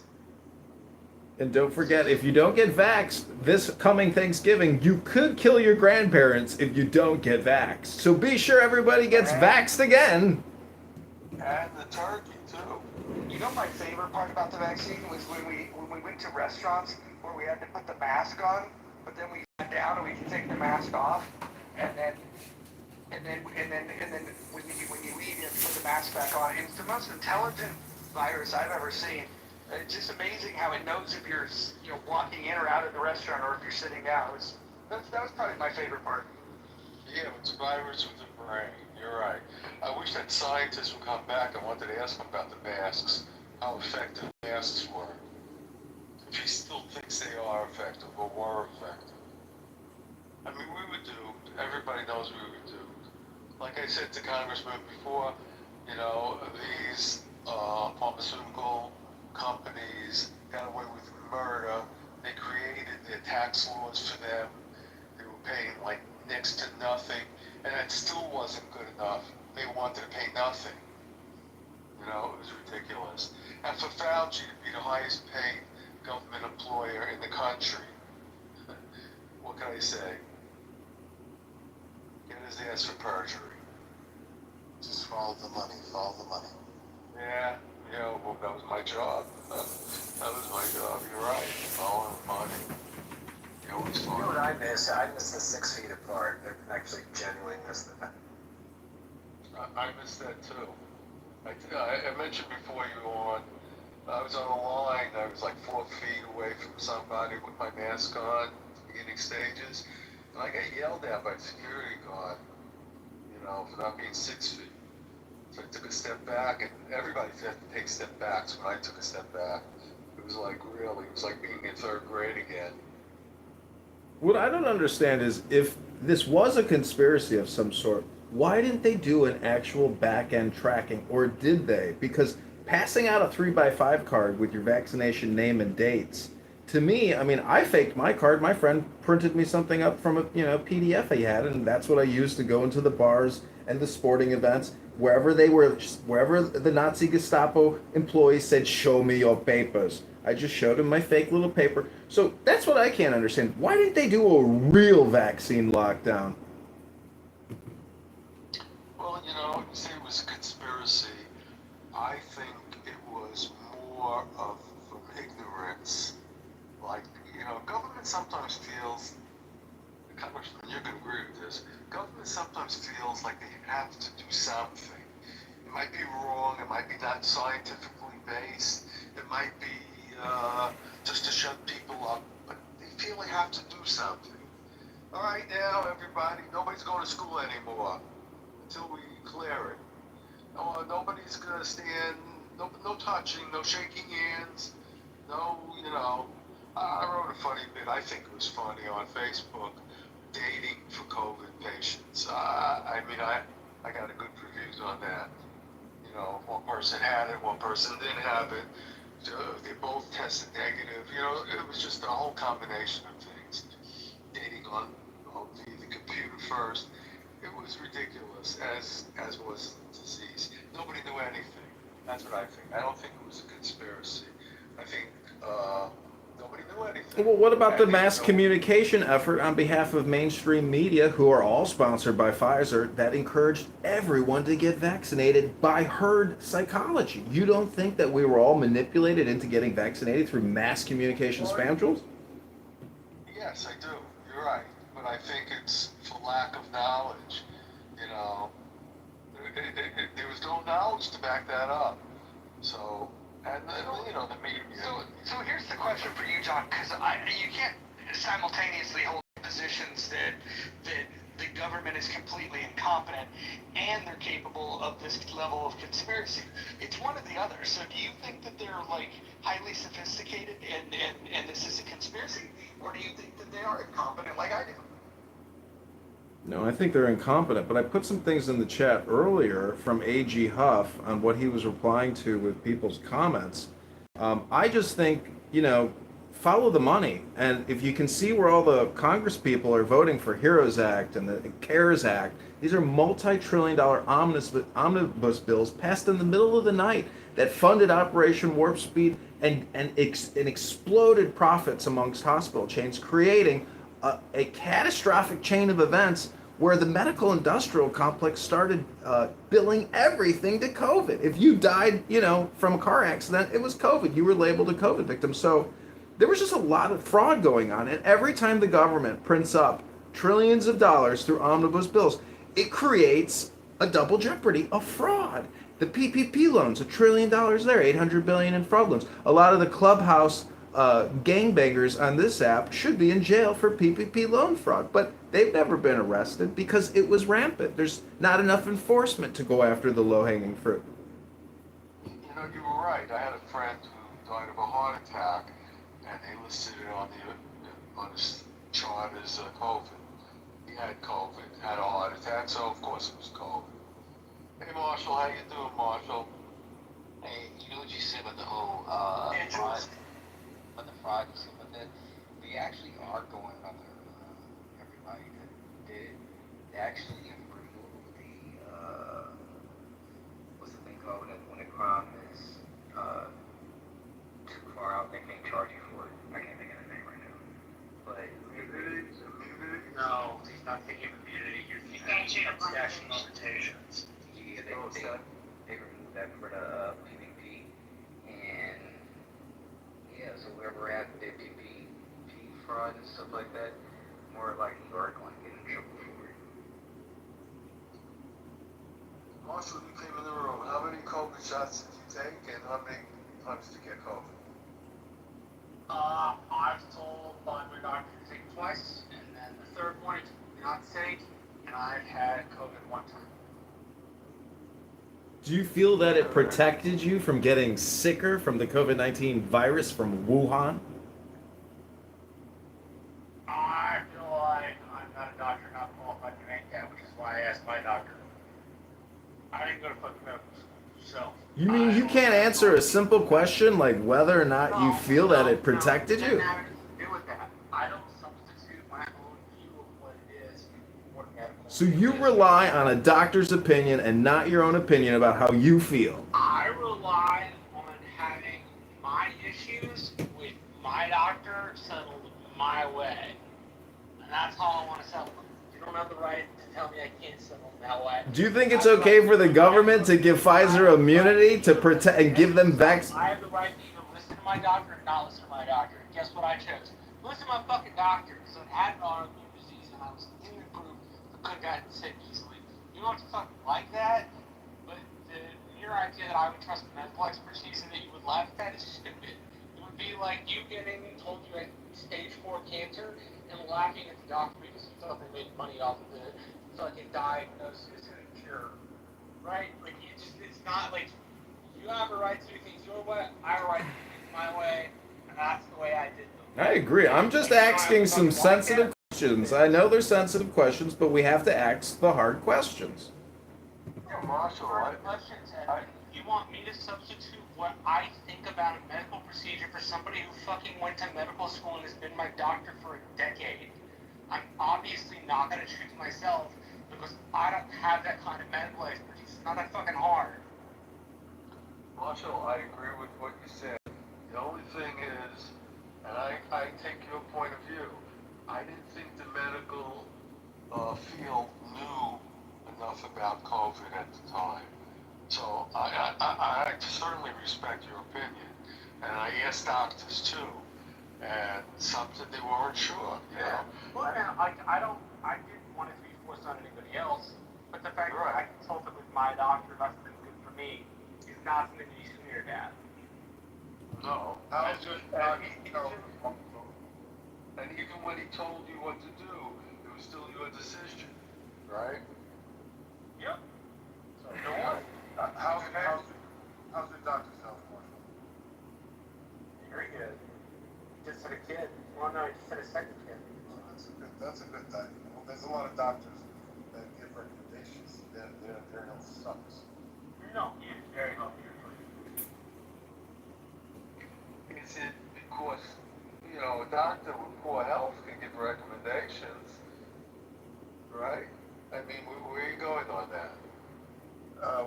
And don't forget, if you don't get vaxxed this coming Thanksgiving, you could kill your grandparents if you don't get vaxxed. So be sure everybody gets vaxxed again. And the turkey, too. You know my favorite part about the vaccine was when we went to restaurants where we had to put the mask on, but then we sat down and we could take the mask off, and then when you eat, you have to put the mask back on. It's the most intelligent virus I've ever seen. It's just amazing how it knows if you're walking in or out of the restaurant or if you're sitting down. That was probably my favorite part. Yeah, it's a virus with the brain. You're right. I wish that scientists would come back. I wanted to ask them about the masks, how effective masks were. If he still thinks they are effective or were effective. I mean, we were duped. Everybody knows we were duped. Like I said to Congressman before, these pharmaceutical companies got away with murder. They created their tax laws for them. They were paying like next to nothing, and it still wasn't good enough. They wanted to pay nothing. It was ridiculous. And for Fauci to be the highest paid government employer in the country, what can I say? Get his ass for perjury. Just follow the money, follow the money. Yeah, well, that was my job. That was my job, you're right. Following the money. It was fun. You know what I miss? I miss the 6 feet apart. I actually genuinely miss that. I missed that too. I mentioned before you were on, I was on a line, I was like 4 feet away from somebody with my mask on, beginning stages, and I got yelled at by the security guard, for not being 6 feet. So I took a step back, and everybody had to take step backs when I took a step back. It was like being in 3rd grade again. What I don't understand is if this was a conspiracy of some sort, why didn't they do an actual back-end tracking, or did they? Because passing out a 3x5 card with your vaccination name and dates, to me, I mean, I faked my card. My friend printed me something up from a PDF he had, and that's what I used to go into the bars and the sporting events, wherever the Nazi Gestapo employees said, "Show me your papers." I just showed him my fake little paper. So that's what I can't understand. Why didn't they do a real vaccine lockdown? Well, you say it was a conspiracy. I think it was more of from ignorance. Like, government sometimes feels, Congressman, you can agree with this, government sometimes feels like they have to do something. It might be wrong, it might be not scientifically based, it might be just to shut people up, but they feel they have to do something. All right, now, everybody, nobody's going to school anymore until we clear it. Nobody's going to stand, no touching, no shaking hands, no, I wrote a funny bit, I think it was funny, on Facebook, dating for COVID patients. I got a good reviews on that. One person had it, one person didn't have it. They both tested negative. It was just a whole combination of things. Dating on the computer first. It was ridiculous, as was the disease. Nobody knew anything. That's what I think. I don't think it was a conspiracy. I think nobody knew anything. Well, what about the mass communication effort on behalf of mainstream media, who are all sponsored by Pfizer, that encouraged everyone to get vaccinated by herd psychology? You don't think that we were all manipulated into getting vaccinated through mass communication spam trolls? Yes, I do. You're right. But I think it's for lack of knowledge. There was no knowledge to back that up. So, and the media. So here's the question for you, John, because you can't simultaneously hold positions that the government is completely incompetent and they're capable of this level of conspiracy. It's one or the other. So do you think that they're like highly sophisticated and this is a conspiracy? Or do you think that they are incompetent like I do? No, I think they're incompetent, but I put some things in the chat earlier from A.G. Huff on what he was replying to with people's comments. I just think, follow the money. And if you can see where all the Congress people are voting for HEROES Act and the CARES Act, these are multi-trillion-dollar omnibus bills passed in the middle of the night that funded Operation Warp Speed and exploded profits amongst hospital chains, creating a catastrophic chain of events where the medical industrial complex started billing everything to COVID. If you died, from a car accident, it was COVID. You were labeled a COVID victim. So there was just a lot of fraud going on. And every time the government prints up trillions of dollars through omnibus bills, it creates a double jeopardy of fraud. The PPP loans, $1 trillion there, $800 billion in fraud loans. A lot of the clubhouse gangbangers on this app should be in jail for PPP loan fraud, but they've never been arrested because it was rampant. There's not enough enforcement to go after the low-hanging fruit. You were right. I had a friend who died of a heart attack, and they listed it on his chart as COVID. He had COVID, had a heart attack, so of course it was COVID. Hey Marshall, how you doing, Marshall? Hey, you know what you said about the whole fraud and stuff like that? They actually are going under everybody that did. They actually have removed the what's the thing called when a crime is too far out, they can't charge you for it. I can't think of the name right now. But No, he's not taking immunity. He's taking statute of limitations. yeah, they removed that for the PPP, and yeah, so whoever had the PPP fraud and stuff like that, more likely you are going to get in trouble for it. Marshall, you came in the room. How many COVID shots did you take, and how many times did you get COVID? I was told by my doctor to take it twice, and then the third one I did not take, and I've had COVID one time. Do you feel that it protected you from getting sicker from the COVID-19 virus from Wuhan? I feel like I'm not a doctor, not qualified to make that, which is why I asked my doctor. I didn't go to fucking medical school, so. You mean you can't answer a simple question like whether or not you feel that it protected you? It doesn't have anything to do with that. I don't substitute my own view of what it is for medical. So you rely on a doctor's opinion and not your own opinion about how you feel. I rely on having my issues with my doctor settled my way. And that's how I want to settle them. You don't have the right to tell me I can't settle them that way. Do you think it's okay for the government to give Pfizer immunity to protect and give them vaccines? I have the right to either listen to my doctor or not listen to my doctor. And guess what I chose? Listen to my fucking doctor, because I had an autoimmune disease and I was in the group that could have gotten sick easily. You don't have to fucking like that, but your idea that I would trust medical expertise and that you would laugh at that is stupid. It would be like you getting told you had stage 4 cancer and laughing at the doctor because you thought they made money off of the fucking diagnosis and cure. Right? Like, it's not like you have a right to do things your way, I have a right to do things my way, and that's the way I did them. I agree. I'm just asking some sensitive questions. I know they're sensitive questions, but we have to ask the hard questions. Yeah, Marshall, You want me to substitute what I think about a medical procedure for somebody who fucking went to medical school and has been my doctor for a decade? I'm obviously not going to choose myself because I don't have that kind of medical expertise. It's not that fucking hard. Marshall, I agree with what you said. The only thing is, and I take your point of view, I didn't think the medical field knew enough about COVID at the time. So I certainly respect your opinion, and I asked doctors too, and something they weren't sure. Yeah. Well, I didn't want it to be forced on anybody else, but the fact that I consulted with my doctor, that's been good for me, is not something to be sneered at. No. And even when he told you what to do, it was still your decision. right? Yep. So, how's your doctor's health, Marshall? Very good. Just had a kid. Well, no, he just had a second kid. Well, that's a good thing. Well, there's a lot of doctors that give recommendations. Their health sucks. No, he is very healthy. Is it because, a doctor with poor health can give recommendations, right? I mean, where are you going on that?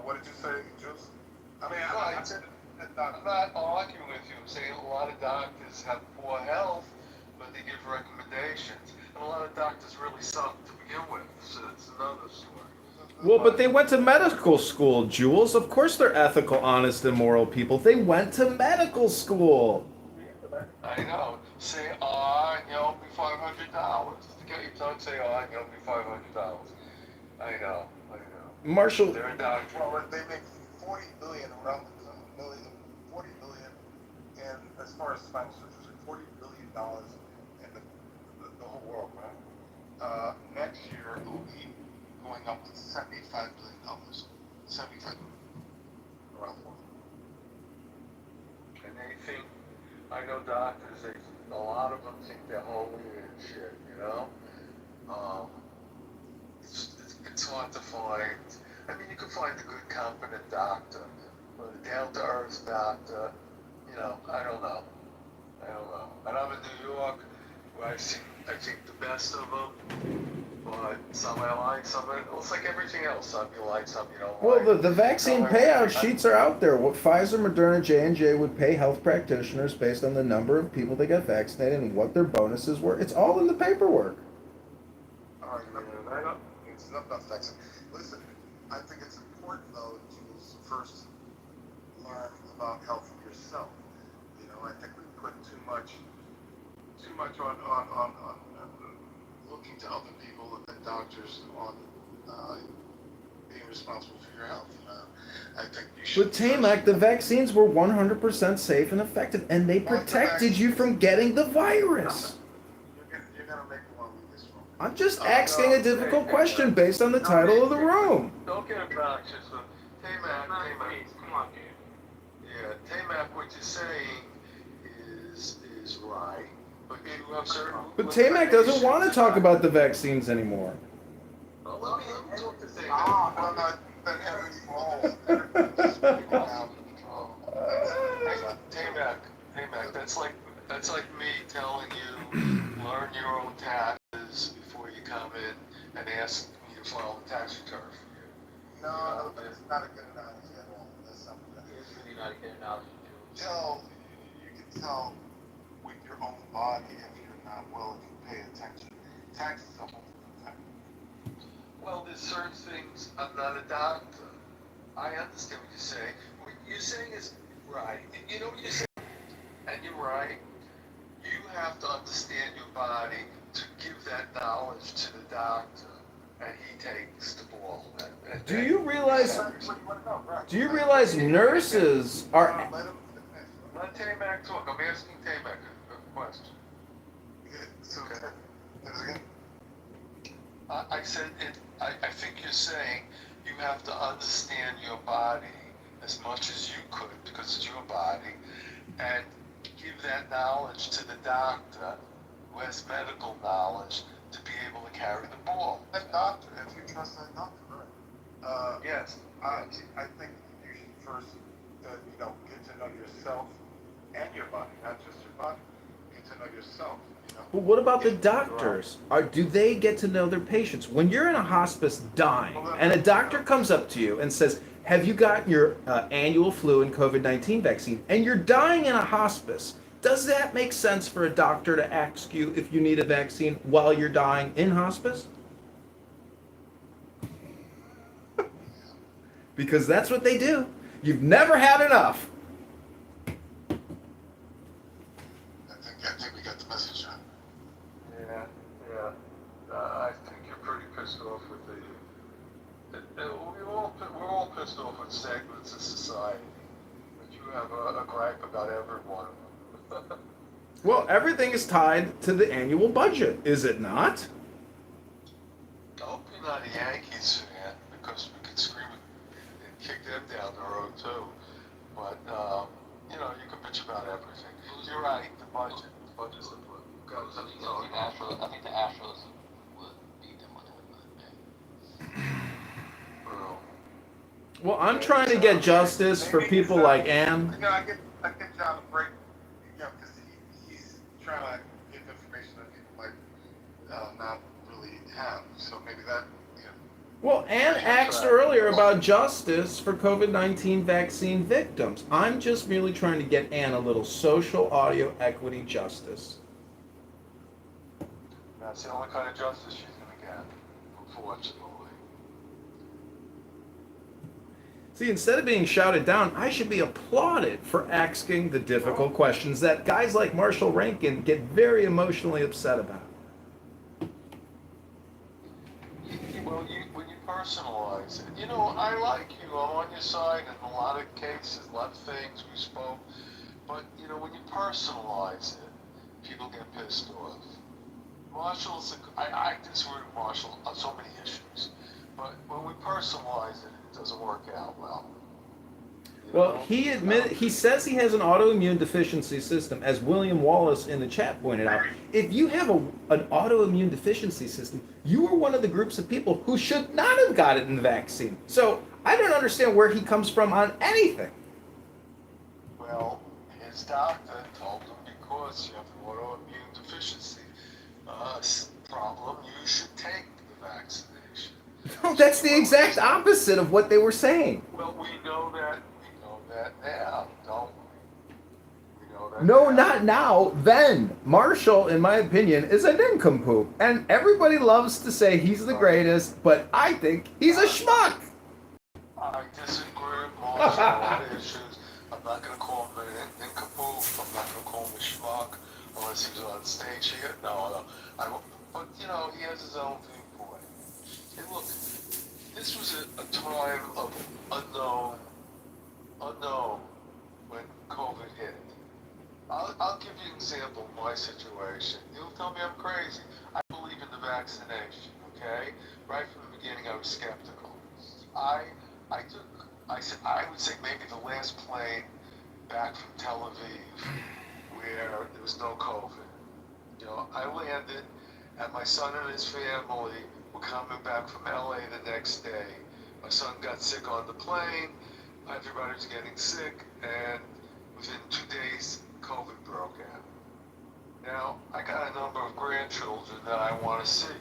What did you say, Jules? I mean, I'm not arguing with you. I'm saying a lot of doctors have poor health, but they give recommendations. And a lot of doctors really suck to begin with, so it's another story. Well, but they went to medical school, Jules. Of course they're ethical, honest, and moral people. They went to medical school. I know. Say, you owe me $500. To get your tongue, say, you owe me $500. I know. Marshall, They're a doctor. Well, they make 40 billion around the million, 40 billion, and as far as spinal surgery, $40 billion in the whole world, right? Next year it will be going up to $75 billion. 75 around the world. And they think, I know doctors, a lot of them think they're holy and shit, It's hard to find. I mean, you can find a good, competent doctor, but a down-to-earth doctor, I don't know. And I'm in New York, where I think the best of them, but some I like, some it's like everything else. Some you like, some you don't like. well, the vaccine payout sheets are out there. What Pfizer, Moderna, J&J would pay health practitioners based on the number of people they got vaccinated and what their bonuses were. It's all in the paperwork. All right, it's not about vaccine. Listen, I think it's important though to first learn about health yourself. I think we put too much on looking to other people and doctors on being responsible for your health. I think you should. With Tamac, the vaccines were 100% safe and effective, and they protected you from getting the virus. You're gonna make one with this one. I'm just asking a difficult question based on the title of the room. Don't get obnoxious. Tamac, Come on, dude. yeah, Tamac, what you're saying is right, but you have certain. But Tamac doesn't want to talk about the vaccines anymore. Well, let me talk to Tamac. I'm not Tamac, that's like me telling you learn your own taxes before you come in and ask me to file a tax return for you. No, but it's not a good analogy at all. That's something that It's really not a good analogy. you can tell with your own body if you're not willing to pay attention. Tax is a whole different thing. Well, there's certain things, I'm not a doctor. I understand what you're saying. What you're saying is right. You know what you're saying? And you're right. You have to understand your body to give that knowledge to the doctor, and he takes the ball. Do you realize nurses are... Let Tamac talk. I'm asking Tamac a question. Okay. I said, I think you're saying you have to understand your body as much as you could, because it's your body, and give that knowledge to the doctor who has medical knowledge to be able to carry the ball. That doctor, if you trust that doctor, right? Yes. I think you should first, get to know yourself and your body, not just your body. Get to know yourself. But what about the doctors? Do they get to know their patients? When you're in a hospice dying, and a doctor comes up to you and says, have you got your annual flu and COVID-19 vaccine, and you're dying in a hospice, does that make sense for a doctor to ask you if you need a vaccine while you're dying in hospice? Because that's what they do. You've never had enough. I think we got the message, John. Yeah. I think you're pretty pissed off with we're all pissed off with segments of society. But you have a gripe about every one of them. Well, everything is tied to the annual budget, is it not? Oh, not a Yankees fan because we could scream and kick them down the road too. But you know, you can bitch about everything. You're right. The budget. The budget's the budget. I think the Astros would beat them on that. Well, Well, I'm trying to get justice for people like Ann. You know, I get John a break, you know, because he's trying to give information that people might not really have. So maybe that, you know. Well, Ann asked earlier about justice for COVID-19 vaccine victims. I'm just merely trying to get Ann a little social audio equity justice. That's the only kind of justice she's going to get, unfortunately. See, instead of being shouted down, I should be applauded for asking the difficult questions that guys like Marshall Rankin get very emotionally upset about. Well, when you personalize it, you know, I like you. I'm on your side in a lot of cases, a lot of things we spoke. But, you know, when you personalize it, people get pissed off. I disagree with Marshall on so many issues. But when we personalize it, it doesn't work out well. Well, he says he has an autoimmune deficiency system, as William Wallace in the chat pointed out. If you have an autoimmune deficiency system, you are one of the groups of people who should not have gotten the vaccine. So I don't understand where he comes from on anything. Well, his doctor told him because you have an autoimmune deficiency problem, you should take the vaccination. No, that's the exact opposite of what they were saying. Well, we know that now, don't we? We know that No, now. not now, then. Marshall, in my opinion, is a nincompoop. And everybody loves to say he's the greatest, but I think he's a schmuck. I disagree with Marshall on a lot of issues. I'm not going to call him a nincompoop. I'm not going to call him a schmuck unless he was on stage here. No. But, you know, he has his own viewpoint. And look, this was a time of unknown when COVID hit. I'll give you an example of my situation. You'll tell me I'm crazy. I believe in the vaccination, okay? Right from the beginning, I was skeptical. I would say maybe the last plane back from Tel Aviv where there was no COVID. You know, I landed, and my son and his family were coming back from LA the next day. My son got sick on the plane. Everybody was getting sick, and within 2 days, COVID broke out. Now, I got a number of grandchildren that I want to see,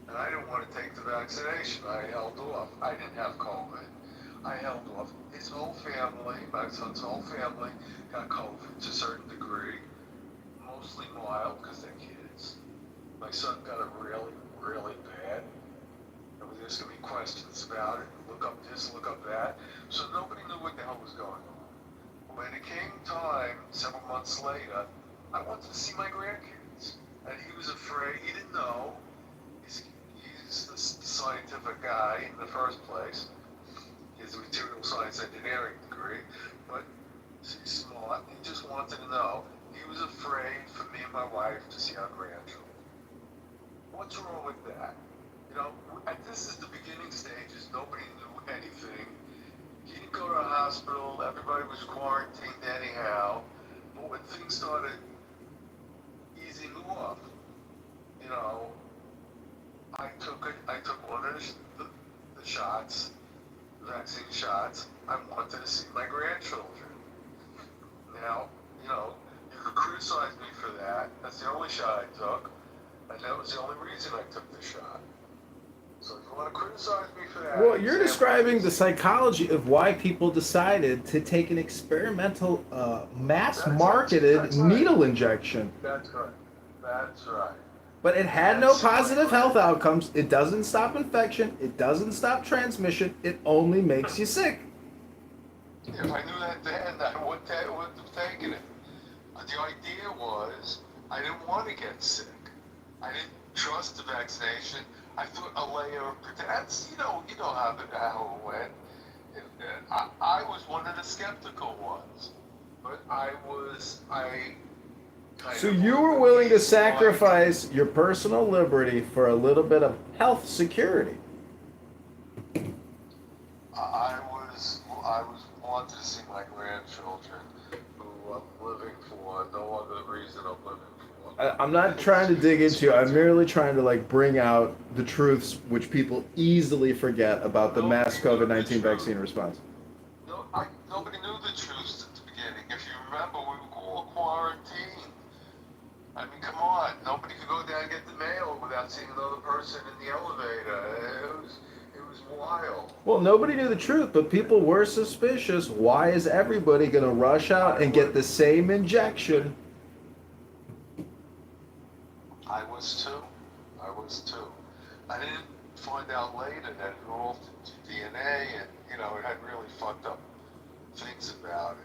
and I didn't want to take the vaccination. I held off. I didn't have COVID. I held off. His whole family, my son's whole family, got COVID to a certain degree, mostly mild because they're kids. My son got it really, really bad. There's going to be questions about it. Look up this, look up that. So nobody knew what the hell was going on. When it came time, several months later, I wanted to see my grandkids. And he was afraid. He didn't know. He's the scientific guy in the first place. He has a material science engineering degree. But he's smart. He just wanted to know. He was afraid for me and my wife to see our grandchildren. What's wrong with that? You know, this is the beginning stages. Nobody knew anything. He didn't go to a hospital. Everybody was quarantined anyhow. But when things started easing off, you know, I took one of the shots, the vaccine shots. I wanted to see my grandchildren. Now, you know, you could criticize me for that. That's the only shot I took, and that was the only reason I took the shot. So if you want to criticize me for that... Well, you're describing the psychology of why people decided to take an experimental, mass-marketed needle injection. That's right. That's right. But it had no positive health outcomes. It doesn't stop infection. It doesn't stop transmission. It only makes you sick. If I knew that then, I wouldn't have taken it. The idea was, I didn't want to get sick. I didn't trust the vaccination. I thought a layer of protection. You know how it went. I was one of the skeptical ones, but I So you were willing to sacrifice your personal liberty for a little bit of health security. I was wanting to see my grandchildren, who I'm living for. No other reason I'm living for. I'm not trying to dig into it. I'm merely trying to like bring out the truths which people easily forget about the mass COVID-19 vaccine response. Nobody knew the truth at the beginning. If you remember, we were all quarantined. I mean, come on. Nobody could go down and get the mail without seeing another person in the elevator. It was wild. Well, nobody knew the truth, but people were suspicious. Why is everybody going to rush out and get the same injection? I was too. I didn't find out later that it altered DNA and, it had really fucked up things about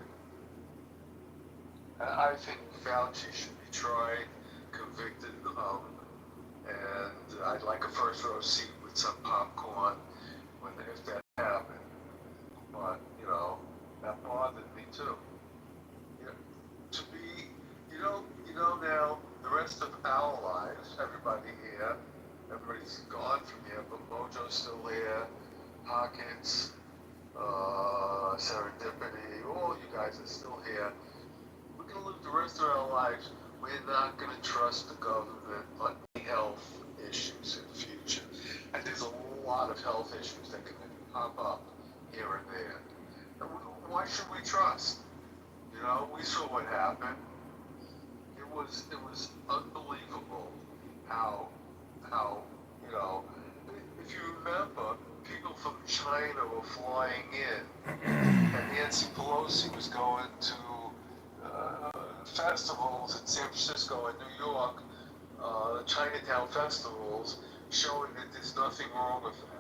it. And I think Fauci should be tried, convicted, and I'd like a first row seat with some popcorn if that happened. But, that bothered me too. To be, now, the rest of our lives, everybody's gone from here, but Mojo's still here, Hawkins, Serendipity, all you guys are still here. We're going to live the rest of our lives. We're not going to trust the government on any health issues in the future. And there's a lot of health issues that can pop up here and there. And why should we trust? We saw what happened. It was unbelievable how if you remember, people from China were flying in, and Nancy Pelosi was going to festivals in San Francisco and New York, Chinatown festivals, showing that there's nothing wrong with that.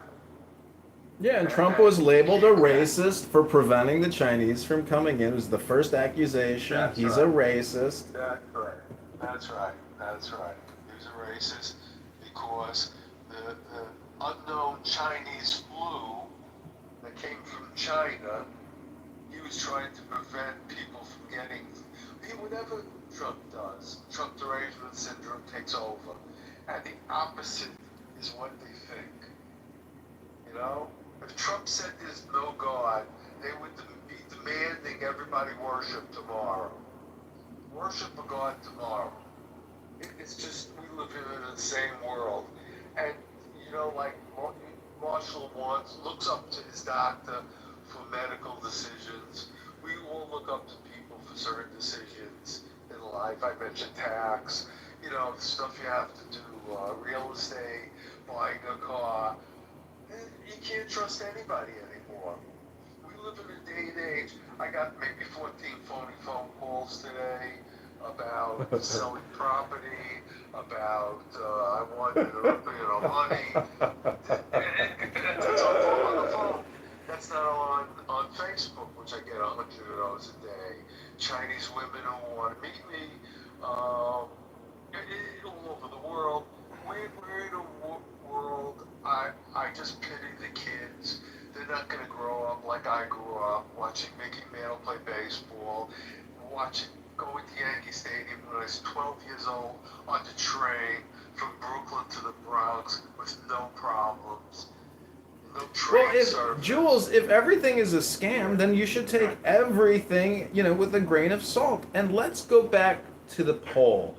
Yeah, and Trump was labeled a racist for preventing the Chinese from coming in. It was the first accusation. He's a racist. That's right. He was a racist because the unknown Chinese flu that came from China, he was trying to prevent people from getting. Whatever Trump does, Trump derangement syndrome takes over, and the opposite is what they think. If Trump said there's no God, they would be demanding everybody worship tomorrow. Worship a God tomorrow. It's just, we live in the same world. And, like Marshall looks up to his doctor for medical decisions. We all look up to people for certain decisions in life. I mentioned tax, stuff you have to do, real estate, buying a car. You can't trust anybody anymore. We live in a day and age. I got maybe 14 phone calls today about selling property, about I wanted money. That's all on the phone. That's not on Facebook, which I get 100 of those a day. Chinese women who want to meet me, all over the world. We're in a world. I just pity the kids. They're not going to grow up like I grew up, watching Mickey Mantle play baseball, going to Yankee Stadium when I was 12 years old on the train from Brooklyn to the Bronx with no problems. No train service. Jules, if everything is a scam, then you should take everything, with a grain of salt. And let's go back to the poll.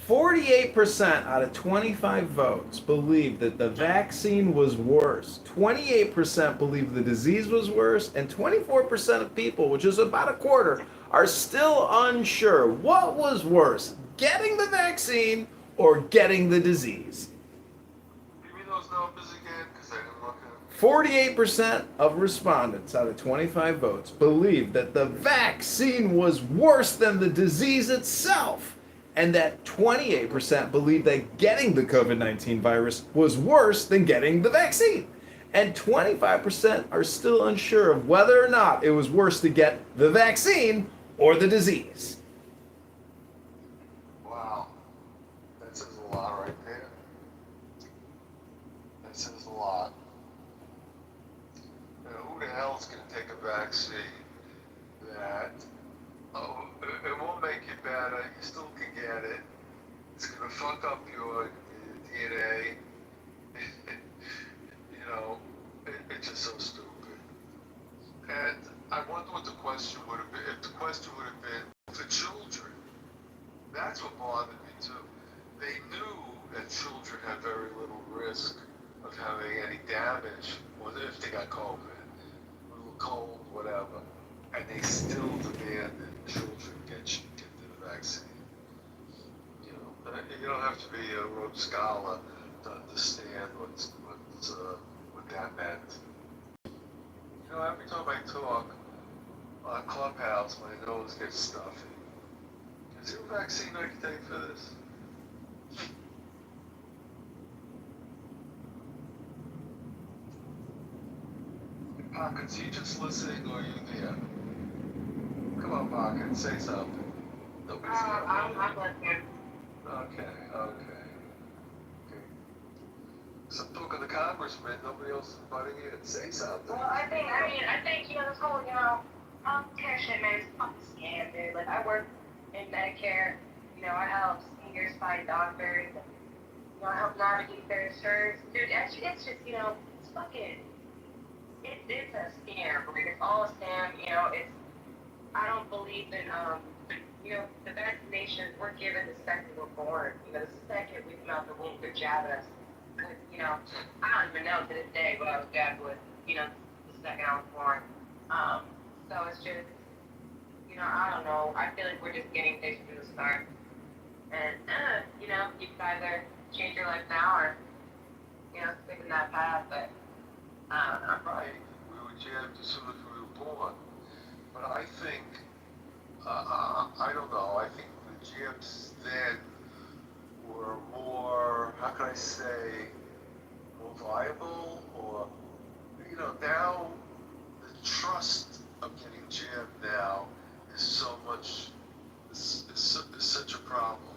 48% out of 25 votes believed that the vaccine was worse. 28% believed the disease was worse. And 24% of people, which is about a quarter, are still unsure. What was worse, getting the vaccine or getting the disease? Give me those numbers again, because I didn't look at them. 48% of respondents out of 25 votes believed that the vaccine was worse than the disease itself. And that 28% believed that getting the COVID-19 virus was worse than getting the vaccine. And 25% are still unsure of whether or not it was worse to get the vaccine or the disease. Wow. That says a lot right there. That says a lot. Who the hell's going to take a vaccine that Oh, it won't make you better. You still can get it. It's gonna fuck up your DNA. You know, it's just so stupid. And I wonder what the question would have been. If the question would have been for children, that's what bothered me too. They knew that children had very little risk of having any damage, or if they got COVID, a little cold, whatever. And they still demanded children get the vaccine. You don't have to be a Rhodes Scholar to understand what that meant. Every time I talk on Clubhouse, my nose gets stuffy. Is there a vaccine I can take for this? Pockets, you just listening or are you there? Come on, Pocket, say something. Nobody's I'm listening. Okay. So I'm talking to Congressman, nobody else is butting in. Say something. Well, I think, this whole, healthcare shit, man, is a fucking scam, dude. Like, I work in Medicare, I help seniors find doctors, and, I help navigate their insurance. Dude, it's just, it's fucking, it's a scam. Like, it's all a scam, I don't believe in, the vaccinations we're given the second we're born. The second we come out the womb, they're jabbing us. I don't even know to this day what I was jabbed with, the second I was born. So it's just, I don't know. I feel like we're just getting things from the start. And, you can either change your life now or, stick in that path. But, I don't know. Right. We were jabbed as soon as we were born. But I think, I don't know, I think the jabs then were more, how can I say, more viable, or, now the trust of getting jabbed now is so much, is such a problem.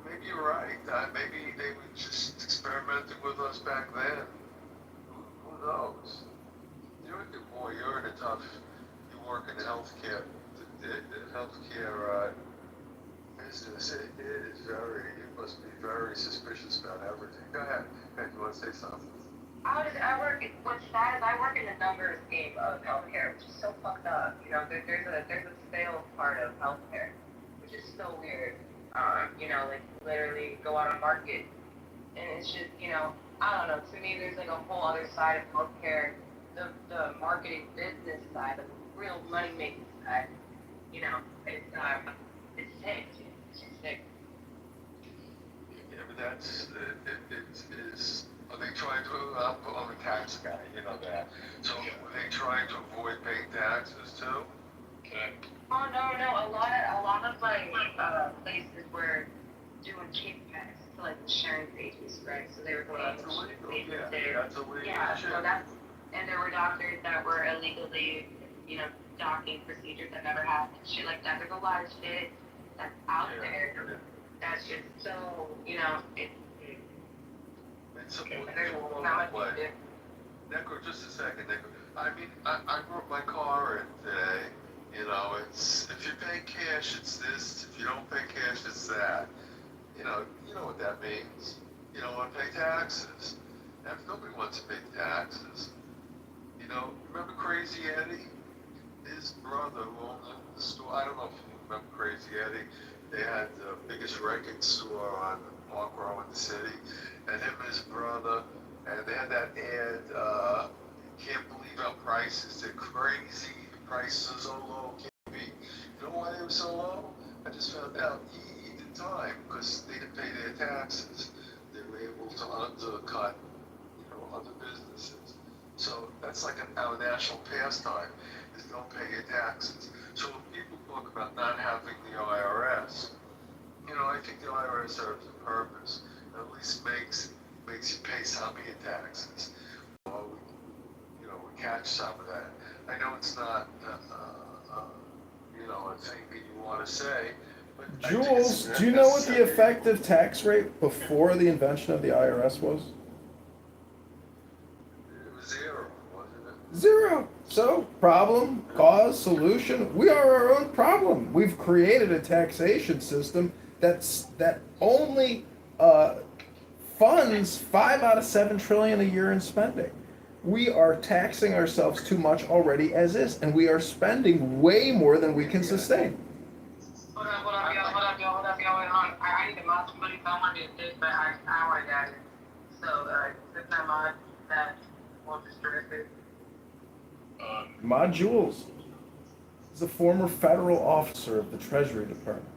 Maybe you're right. Maybe they were just experimenting with us back then. Who knows? You're in a tough, you work in the healthcare business. It is you must be very suspicious about everything. Go ahead. You want to say something? What's sad is I work in the numbers game of healthcare, which is so fucked up. There's a sales part of healthcare, which is so weird. Like literally go out on market, and it's just, I don't know. To me, there's like a whole other side of healthcare, the marketing business side, the real money making side. It's sick. It's just sick. Yeah, but that's it is. Are they trying to? I'm a tax guy, you know that. So are they trying to avoid paying taxes too? Okay. Oh no. A lot of like places were doing kickbacks to like insurance agents, right? So they were going That's illegal. That's illegal. Yeah, so and there were doctors that were illegally, docking procedures that never happened, shit like that. There's a lot of shit that's out there that's just so, It's there's all not over much the place. Nico, just a second, Nico. I mean, I brought my car in today. It's if you pay cash, it's this. If you don't pay cash, it's that. You know what that means. You don't want to pay taxes. Now, nobody wants to pay taxes. Remember Crazy Eddie? His brother who owned the store. I don't know if you remember Crazy Eddie. They had the biggest record store on Park Row in the city, and him and his brother, and they had that ad. Can't believe our prices. They're crazy. The prices are so low. Can't be. You know why they were so low? I just found out he did time because they didn't pay their taxes. They were able to undercut, other businesses. So that's like our national pastime is don't pay your taxes. So when people talk about not having the IRS, I think the IRS serves a purpose. It at least makes you pay some of your taxes. We catch some of that. I know it's not, a thing that you want to say, but I think Jules, it's do you know what the necessary. effective tax rate before the invention of the IRS was? It was zero, wasn't it? Zero. So, problem, cause, solution. We are our own problem. We've created a taxation system that only funds 5 out of 7 trillion a year in spending. We are taxing ourselves too much already as is, and we are spending way more than we can sustain. Hold up, y'all. I need to mod somebody, so I want to be a dick, but I want to get it. So, this time on that won't distress it. Ma Jules is a former federal officer of the Treasury Department.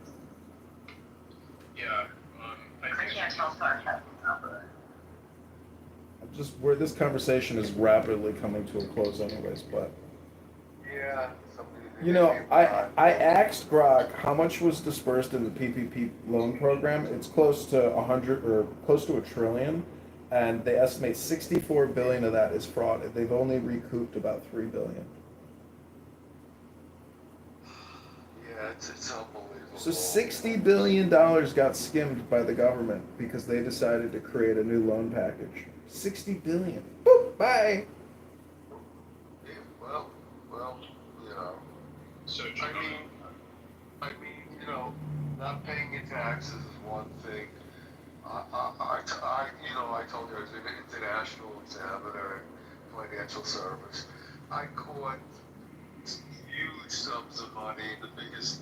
Yeah, I can't tell sarcasm now, but. Just where this conversation is rapidly coming to a close anyways, but Yeah. you know, I asked Grok how much was dispersed in the PPP loan program. It's close to 100 or close to $1 trillion, and they estimate 64 billion of that is fraud. They've only recouped about 3 billion. Yeah, it's unbelievable. So $60 billion got skimmed by the government because they decided to create a new loan package. 60 billion. Boop, bye. Yeah, well, you know. so I mean, you know, not paying your taxes is one thing. I told you I was an international examiner in financial service. I caught huge sums of money in the biggest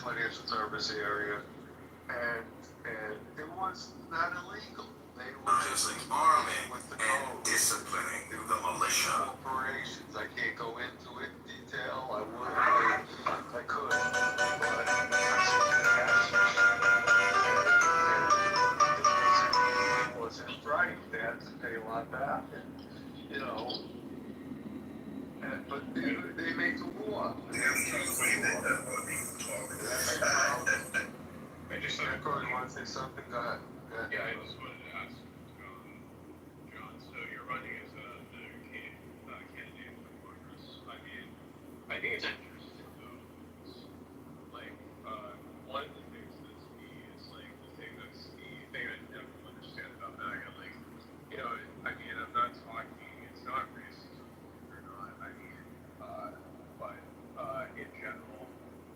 financial service area, and it was not illegal. They were just arming with the and code. disciplining the militia. Corporations. I can't go into it in detail. I would if I could, but it wasn't right. They had to pay a lot back, and you know. But they make the law. I just Marco, you want to say something? Go ahead. Yeah, I just wanted to ask, John, so you're running as a candidate for Congress. I mean, I think it's interesting though. It's like, one of the things that's me is like the thing I never understand about MAGA. Like, you know, I mean, I'm not talking, it's not racism or not. I mean, but in general.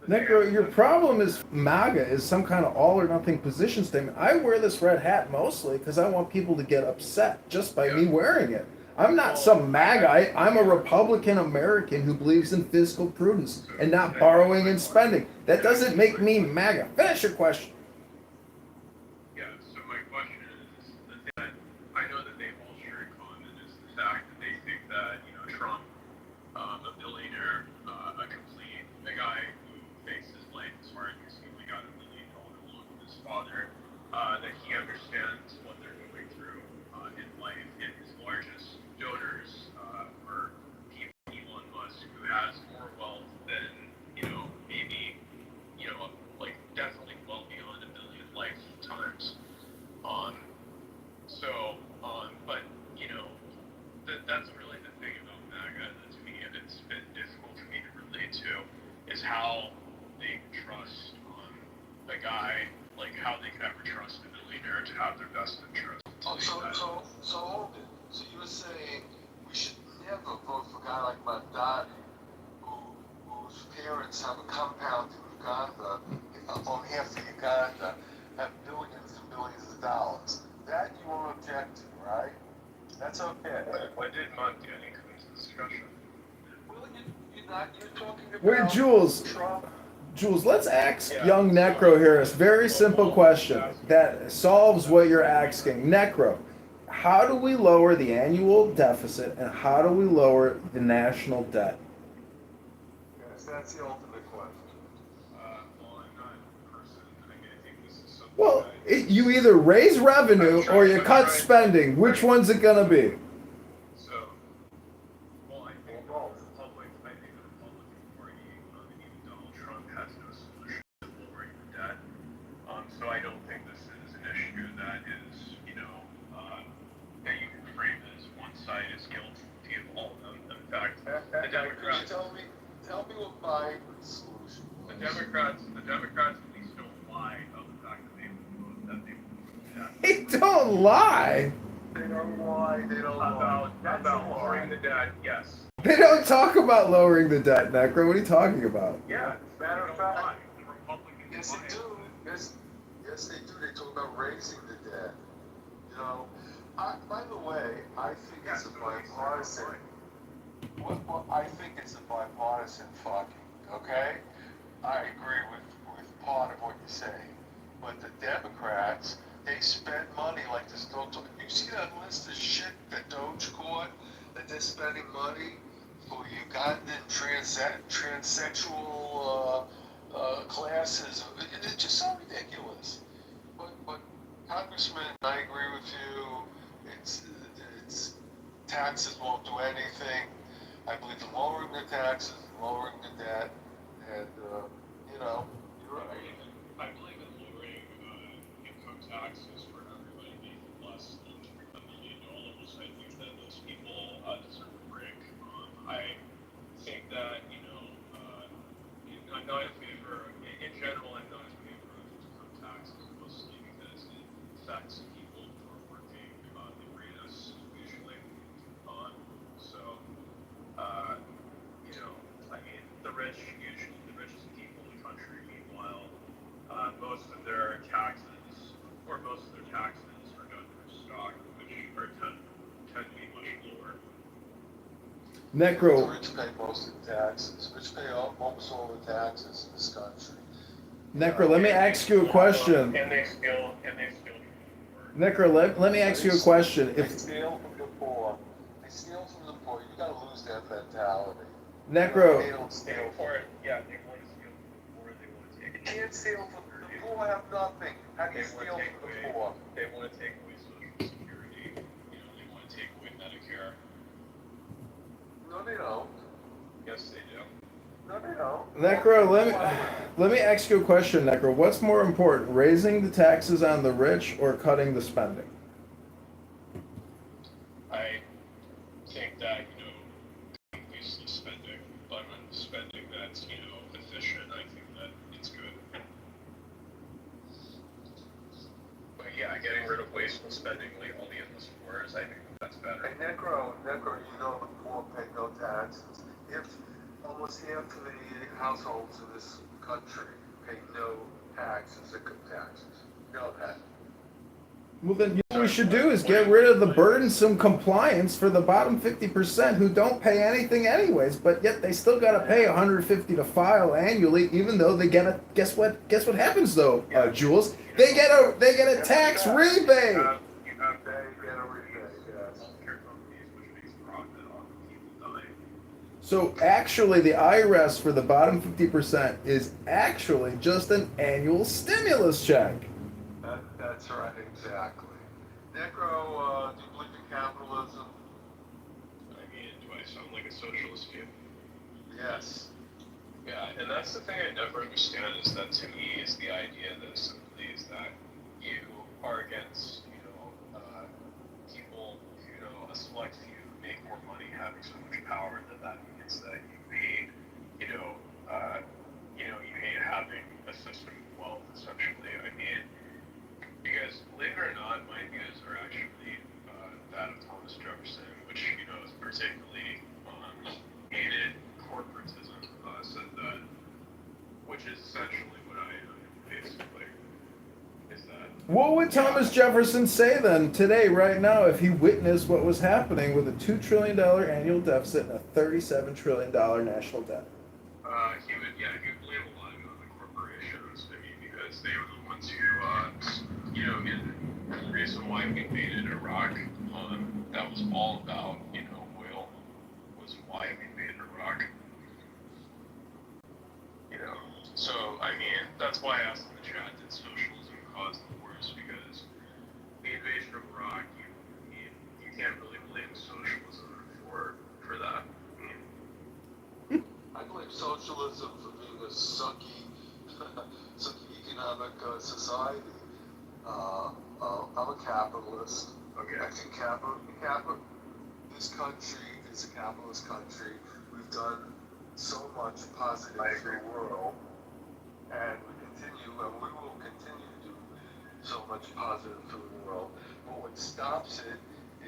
Necro, your problem is MAGA is some kind of all or nothing position statement. I wear this red hat mostly because I want people to get upset just by me wearing it. I'm not some MAGA. I'm a Republican American who believes in fiscal prudence and not borrowing and spending. That doesn't make me MAGA. Finish your question. Yeah, so my question is that I know that they all share in common is the fact that they think that, you know, Trump, a billionaire, a guy who fakes his life as far as he's only got $1 million loan with his father, that he understands what they're going through in life. And his largest donors were people like Elon Musk, who has more wealth than, you know, maybe, you know, like definitely well beyond $1 billion lifetimes. But you know, that's really the thing about MAGA that to me it's been difficult for me to relate to is how they trust a guy, like how they could ever trust a billionaire to have their best interest. So hold it. So you're saying we should never vote for a guy like Mandani, whose parents have a compound in Uganda, on half of Uganda, have billions and billions of dollars. That you won't object to, right? That's okay. Why did Mandani come into the discussion? Well, you're talking about Wait, Jules. Trump. Jules, let's ask young Necro here a very simple question that solves what you're asking. Necro, how do we lower the annual deficit and how do we lower the national debt? Yes, that's the ultimate question. Well, I'm not a person. I mean, I think this is something. Well, you either raise revenue or you cut spending. Which one's it gonna be? So, well, I think the Republican Party, even Donald Trump has no solution to lowering the debt. So I don't think this is an issue that is, you know, that you can frame as one side is guilty of all of them. In fact, the Democrats. Tell me what Biden's solution was. The Democrats at least don't lie about the fact that they They don't lie. They don't lie. about lowering the debt. They don't talk about lowering the debt, Necro. What are you talking about? Yeah, as a matter of fact, The Republicans Yes, buy they it. do. Yes, they do. They talk about raising the debt. You know, by the way, I think it's a bipartisan. Well, I think it's a bipartisan fucking. Okay, I agree with part of what you say, but the Democrats, they spend money like this. You see that list of shit that Doge caught, that they're spending money for Ugandan transsexual classes. It's just so ridiculous. But Congressman, I agree with you. It's taxes won't do anything. I believe in lowering the taxes, lowering the debt, and you know, you're right. I believe in lowering income taxes for everybody making less than $1 million. I think that those people deserve a break. I think that, I'm not in favor, in general, I'm not in favor of income taxes, mostly because it affects people who are working the greatest, usually. So, I mean, the richest people in the country, meanwhile, most of their taxes are done through stock, which tend to be much lower. Necro. The rich pay most of the taxes. Rich pay almost all the taxes in this country. Necro, let me ask you a question. And they steal. Necro, let me ask you a question. They steal from the poor. They steal from the poor. You gotta lose that mentality. Necro. They don't steal from it. Yeah, they want to steal from the poor. They want to take. You can't steal from the poor. Have nothing. How do you steal from the poor? They want to take away Social Security. They want to take away Medicare. No, they don't. Yes, they do. No, they don't. Necro, let me ask you a question, Necro. What's more important, raising the taxes on the rich or cutting the spending? I think that, increase the spending, but on spending that's, efficient, I think that it's good. But yeah, getting rid of wasteful spending like all the endless wars, I think that's better. Hey, Necro, the poor pay no taxes. If almost half of the households in this country pay no taxes, income taxes. You know that. Well, then what we should do is get rid of the burdensome compliance for the bottom 50% who don't pay anything anyways, but yet they still got to pay $150 to file annually, even though they get a guess what happens though, Jules? They get a tax rebate. So actually, the IRS for the bottom 50% is actually just an annual stimulus check. That's right, exactly. Necro, do you believe in capitalism? I mean, do I sound like a socialist to you? Yes. Yeah, and that's the thing I never understand is that to me is the idea that simply is that you are against, people, a select few who make more money having so much power that means that you hate, you hate having a system of wealth essentially. I mean, because believe it or not, my views are actually that of Thomas Jefferson, which is particularly hated corporatism. Said that, which is essentially what I am, basically. Is that What would Thomas Jefferson say then today, right now, if he witnessed what was happening with a $2 trillion annual deficit and a $37 trillion national debt? he would blame a lot of it on the corporations, because they were the ones who, in the reason why we invaded Iraq, that was all about, oil, was why we invaded Iraq. So, I mean, that's why I asked in the chat, did socialism cause the wars? Because the invasion of Iraq, you can't really blame socialism for that. I blame socialism for being a sucky economic society. I'm a capitalist. Okay. I think this country is a capitalist country. We've done so much positive for the world, and we will continue to do so much positive for the world. But what stops it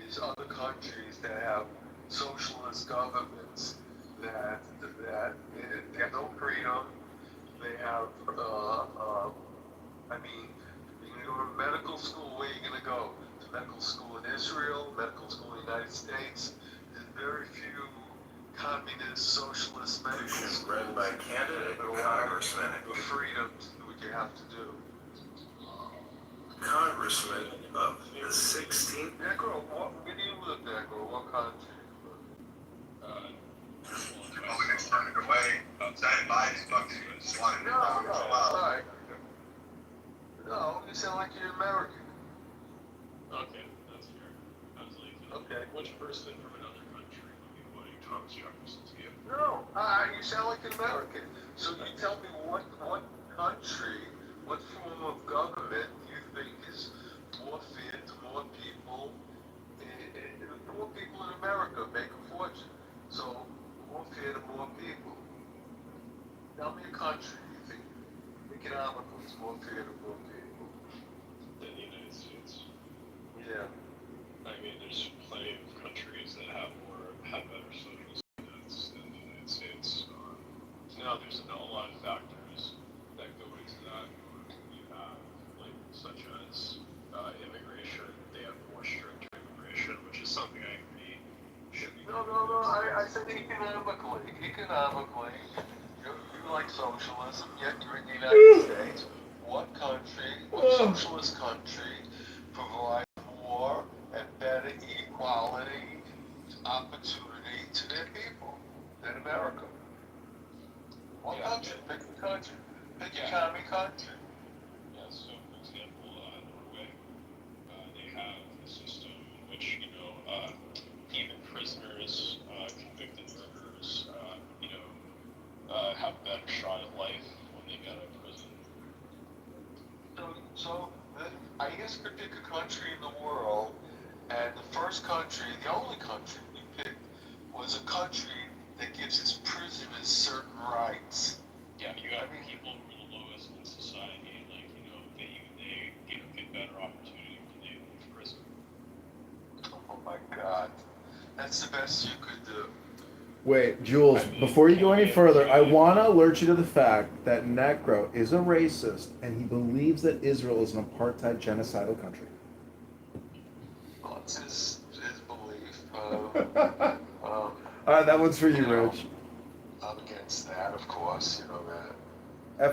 is other countries that have socialist governments that they have no freedom. They have, I mean, you're going to go to medical school, where are you going to go? To medical school in Israel, medical school in the United States. There's very few communist, socialist medical schools. Read by candidate Congressman. The freedom to do what you have to do. Congressman of the 16th. Negro, where do you live, Negro? What country? Republicans turned it away. Standing by these bucks. No. No, you sound like you're American. Okay, that's fair. I was like, Okay. which person from another country would be voting Thomas Jefferson to you? No, you sound like an American. So you tell me what country, what form of government do you think is more fair to more people? More people in America make a fortune. So more fair to more people. Tell me a country you think economically is more fair to more people. Than the United States. Yeah. I mean, there's plenty of countries that have better social standards than the United States. Now, there's a lot of factors that go into that. You have, like, such as immigration. They have more strict immigration, which is something I agree should be. No. I said economically. Economically, you like socialism, yet you're in the United States. What socialist country provides more and better equality, opportunity to their people than America? What country? Pick a country. Pick a commie country. Yeah, so for example, Norway, they have a system in which, even prisoners, convicted murderers, have a better shot at life when they get out of prison. So I guess we pick a country in the world, and the first country, the only country we picked, was a country that gives its prisoners certain rights. Yeah, you got people who are the lowest in society, like, they get better opportunity when they leave prison. Oh my God. That's the best you could do. Wait, Jules, before you go any further, I want to alert you to the fact that Necro is a racist and he believes that Israel is an apartheid genocidal country. Well, it's his belief. All right, that one's for you, Rich. I'm against that, of course, you know that.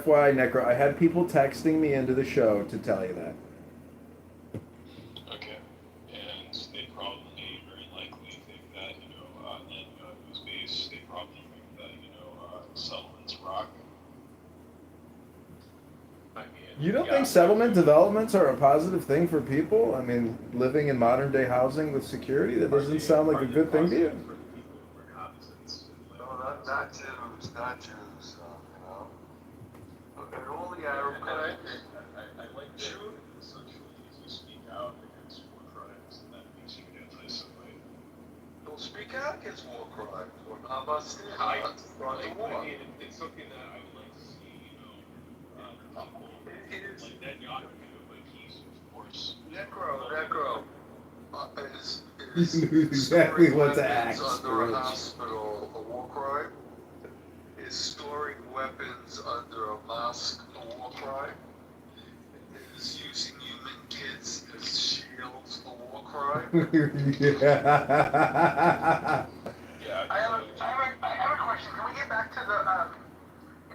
FYI, Necro, I had people texting me into the show to tell you that. Okay, and they probably very likely think that, in whose base, they probably think that, settlements rock. I mean, You don't think settlement developments are a positive thing for people? I mean, living in modern day housing with security, that doesn't sound like a good thing to you? No, not Jews, And all the Arab countries. I like Jew, essentially, if you speak out against war crimes, and that makes you an anti-Semite. Don't speak out against war crimes. Or Hamas brought the war. I mean, it's something that I would like to see, people like Netanyahu do, but he's, of course... Necro. Exactly what to ask. Under a hospital, a war crime? Is storing weapons under a mosque a war crime? Is using human kids as shields a war crime? Yeah. I have a question. Can we get back to the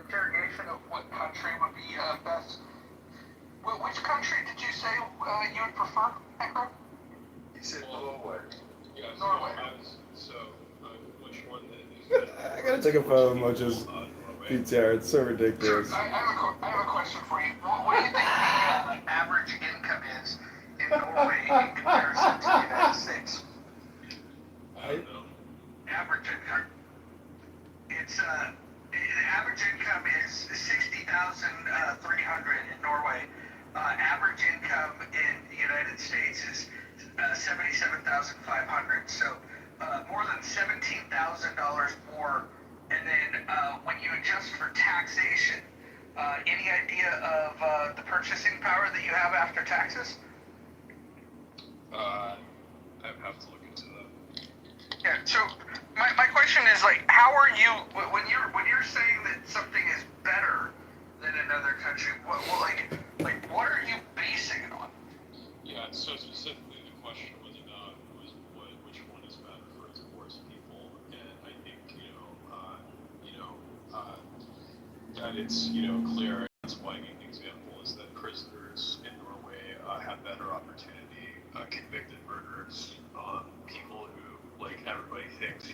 interrogation of what country would be best? Which country did you say you would prefer, Necro? He said Norway. Yeah, Norway. Which one is I gotta take a photo of Mojo's PTR. It's so ridiculous. I have a question for you. What do you think the average income is in Norway in comparison to the United States? I don't know. Average income. It's the average income is 60,300 in Norway. Average income in the United States is 77,500. So more than $17,000 more. And then when you adjust for taxation, any idea of the purchasing power that you have after taxes? I have to look into that. Yeah. So my question is like, how are you when you're saying that something is better than another country? What what are you basing it on? Yeah. So specifically, the question was about which one is better for its poorest people, and I think that it's clear. That's why I gave the example is that prisoners in Norway have better opportunity. Convicted murderers, people who like everybody thinks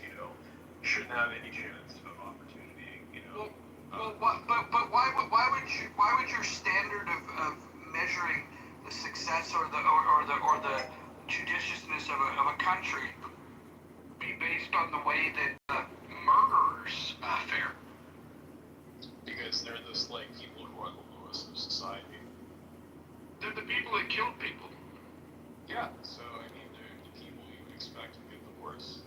shouldn't have any chance of opportunity. But why would your standard of measuring the success or the judiciousness of a country be based on the way that murderers fare? Because they're just like people who are the lowest of society. They're the people that killed people. Yeah, so I mean, they're the people you would expect to get the worst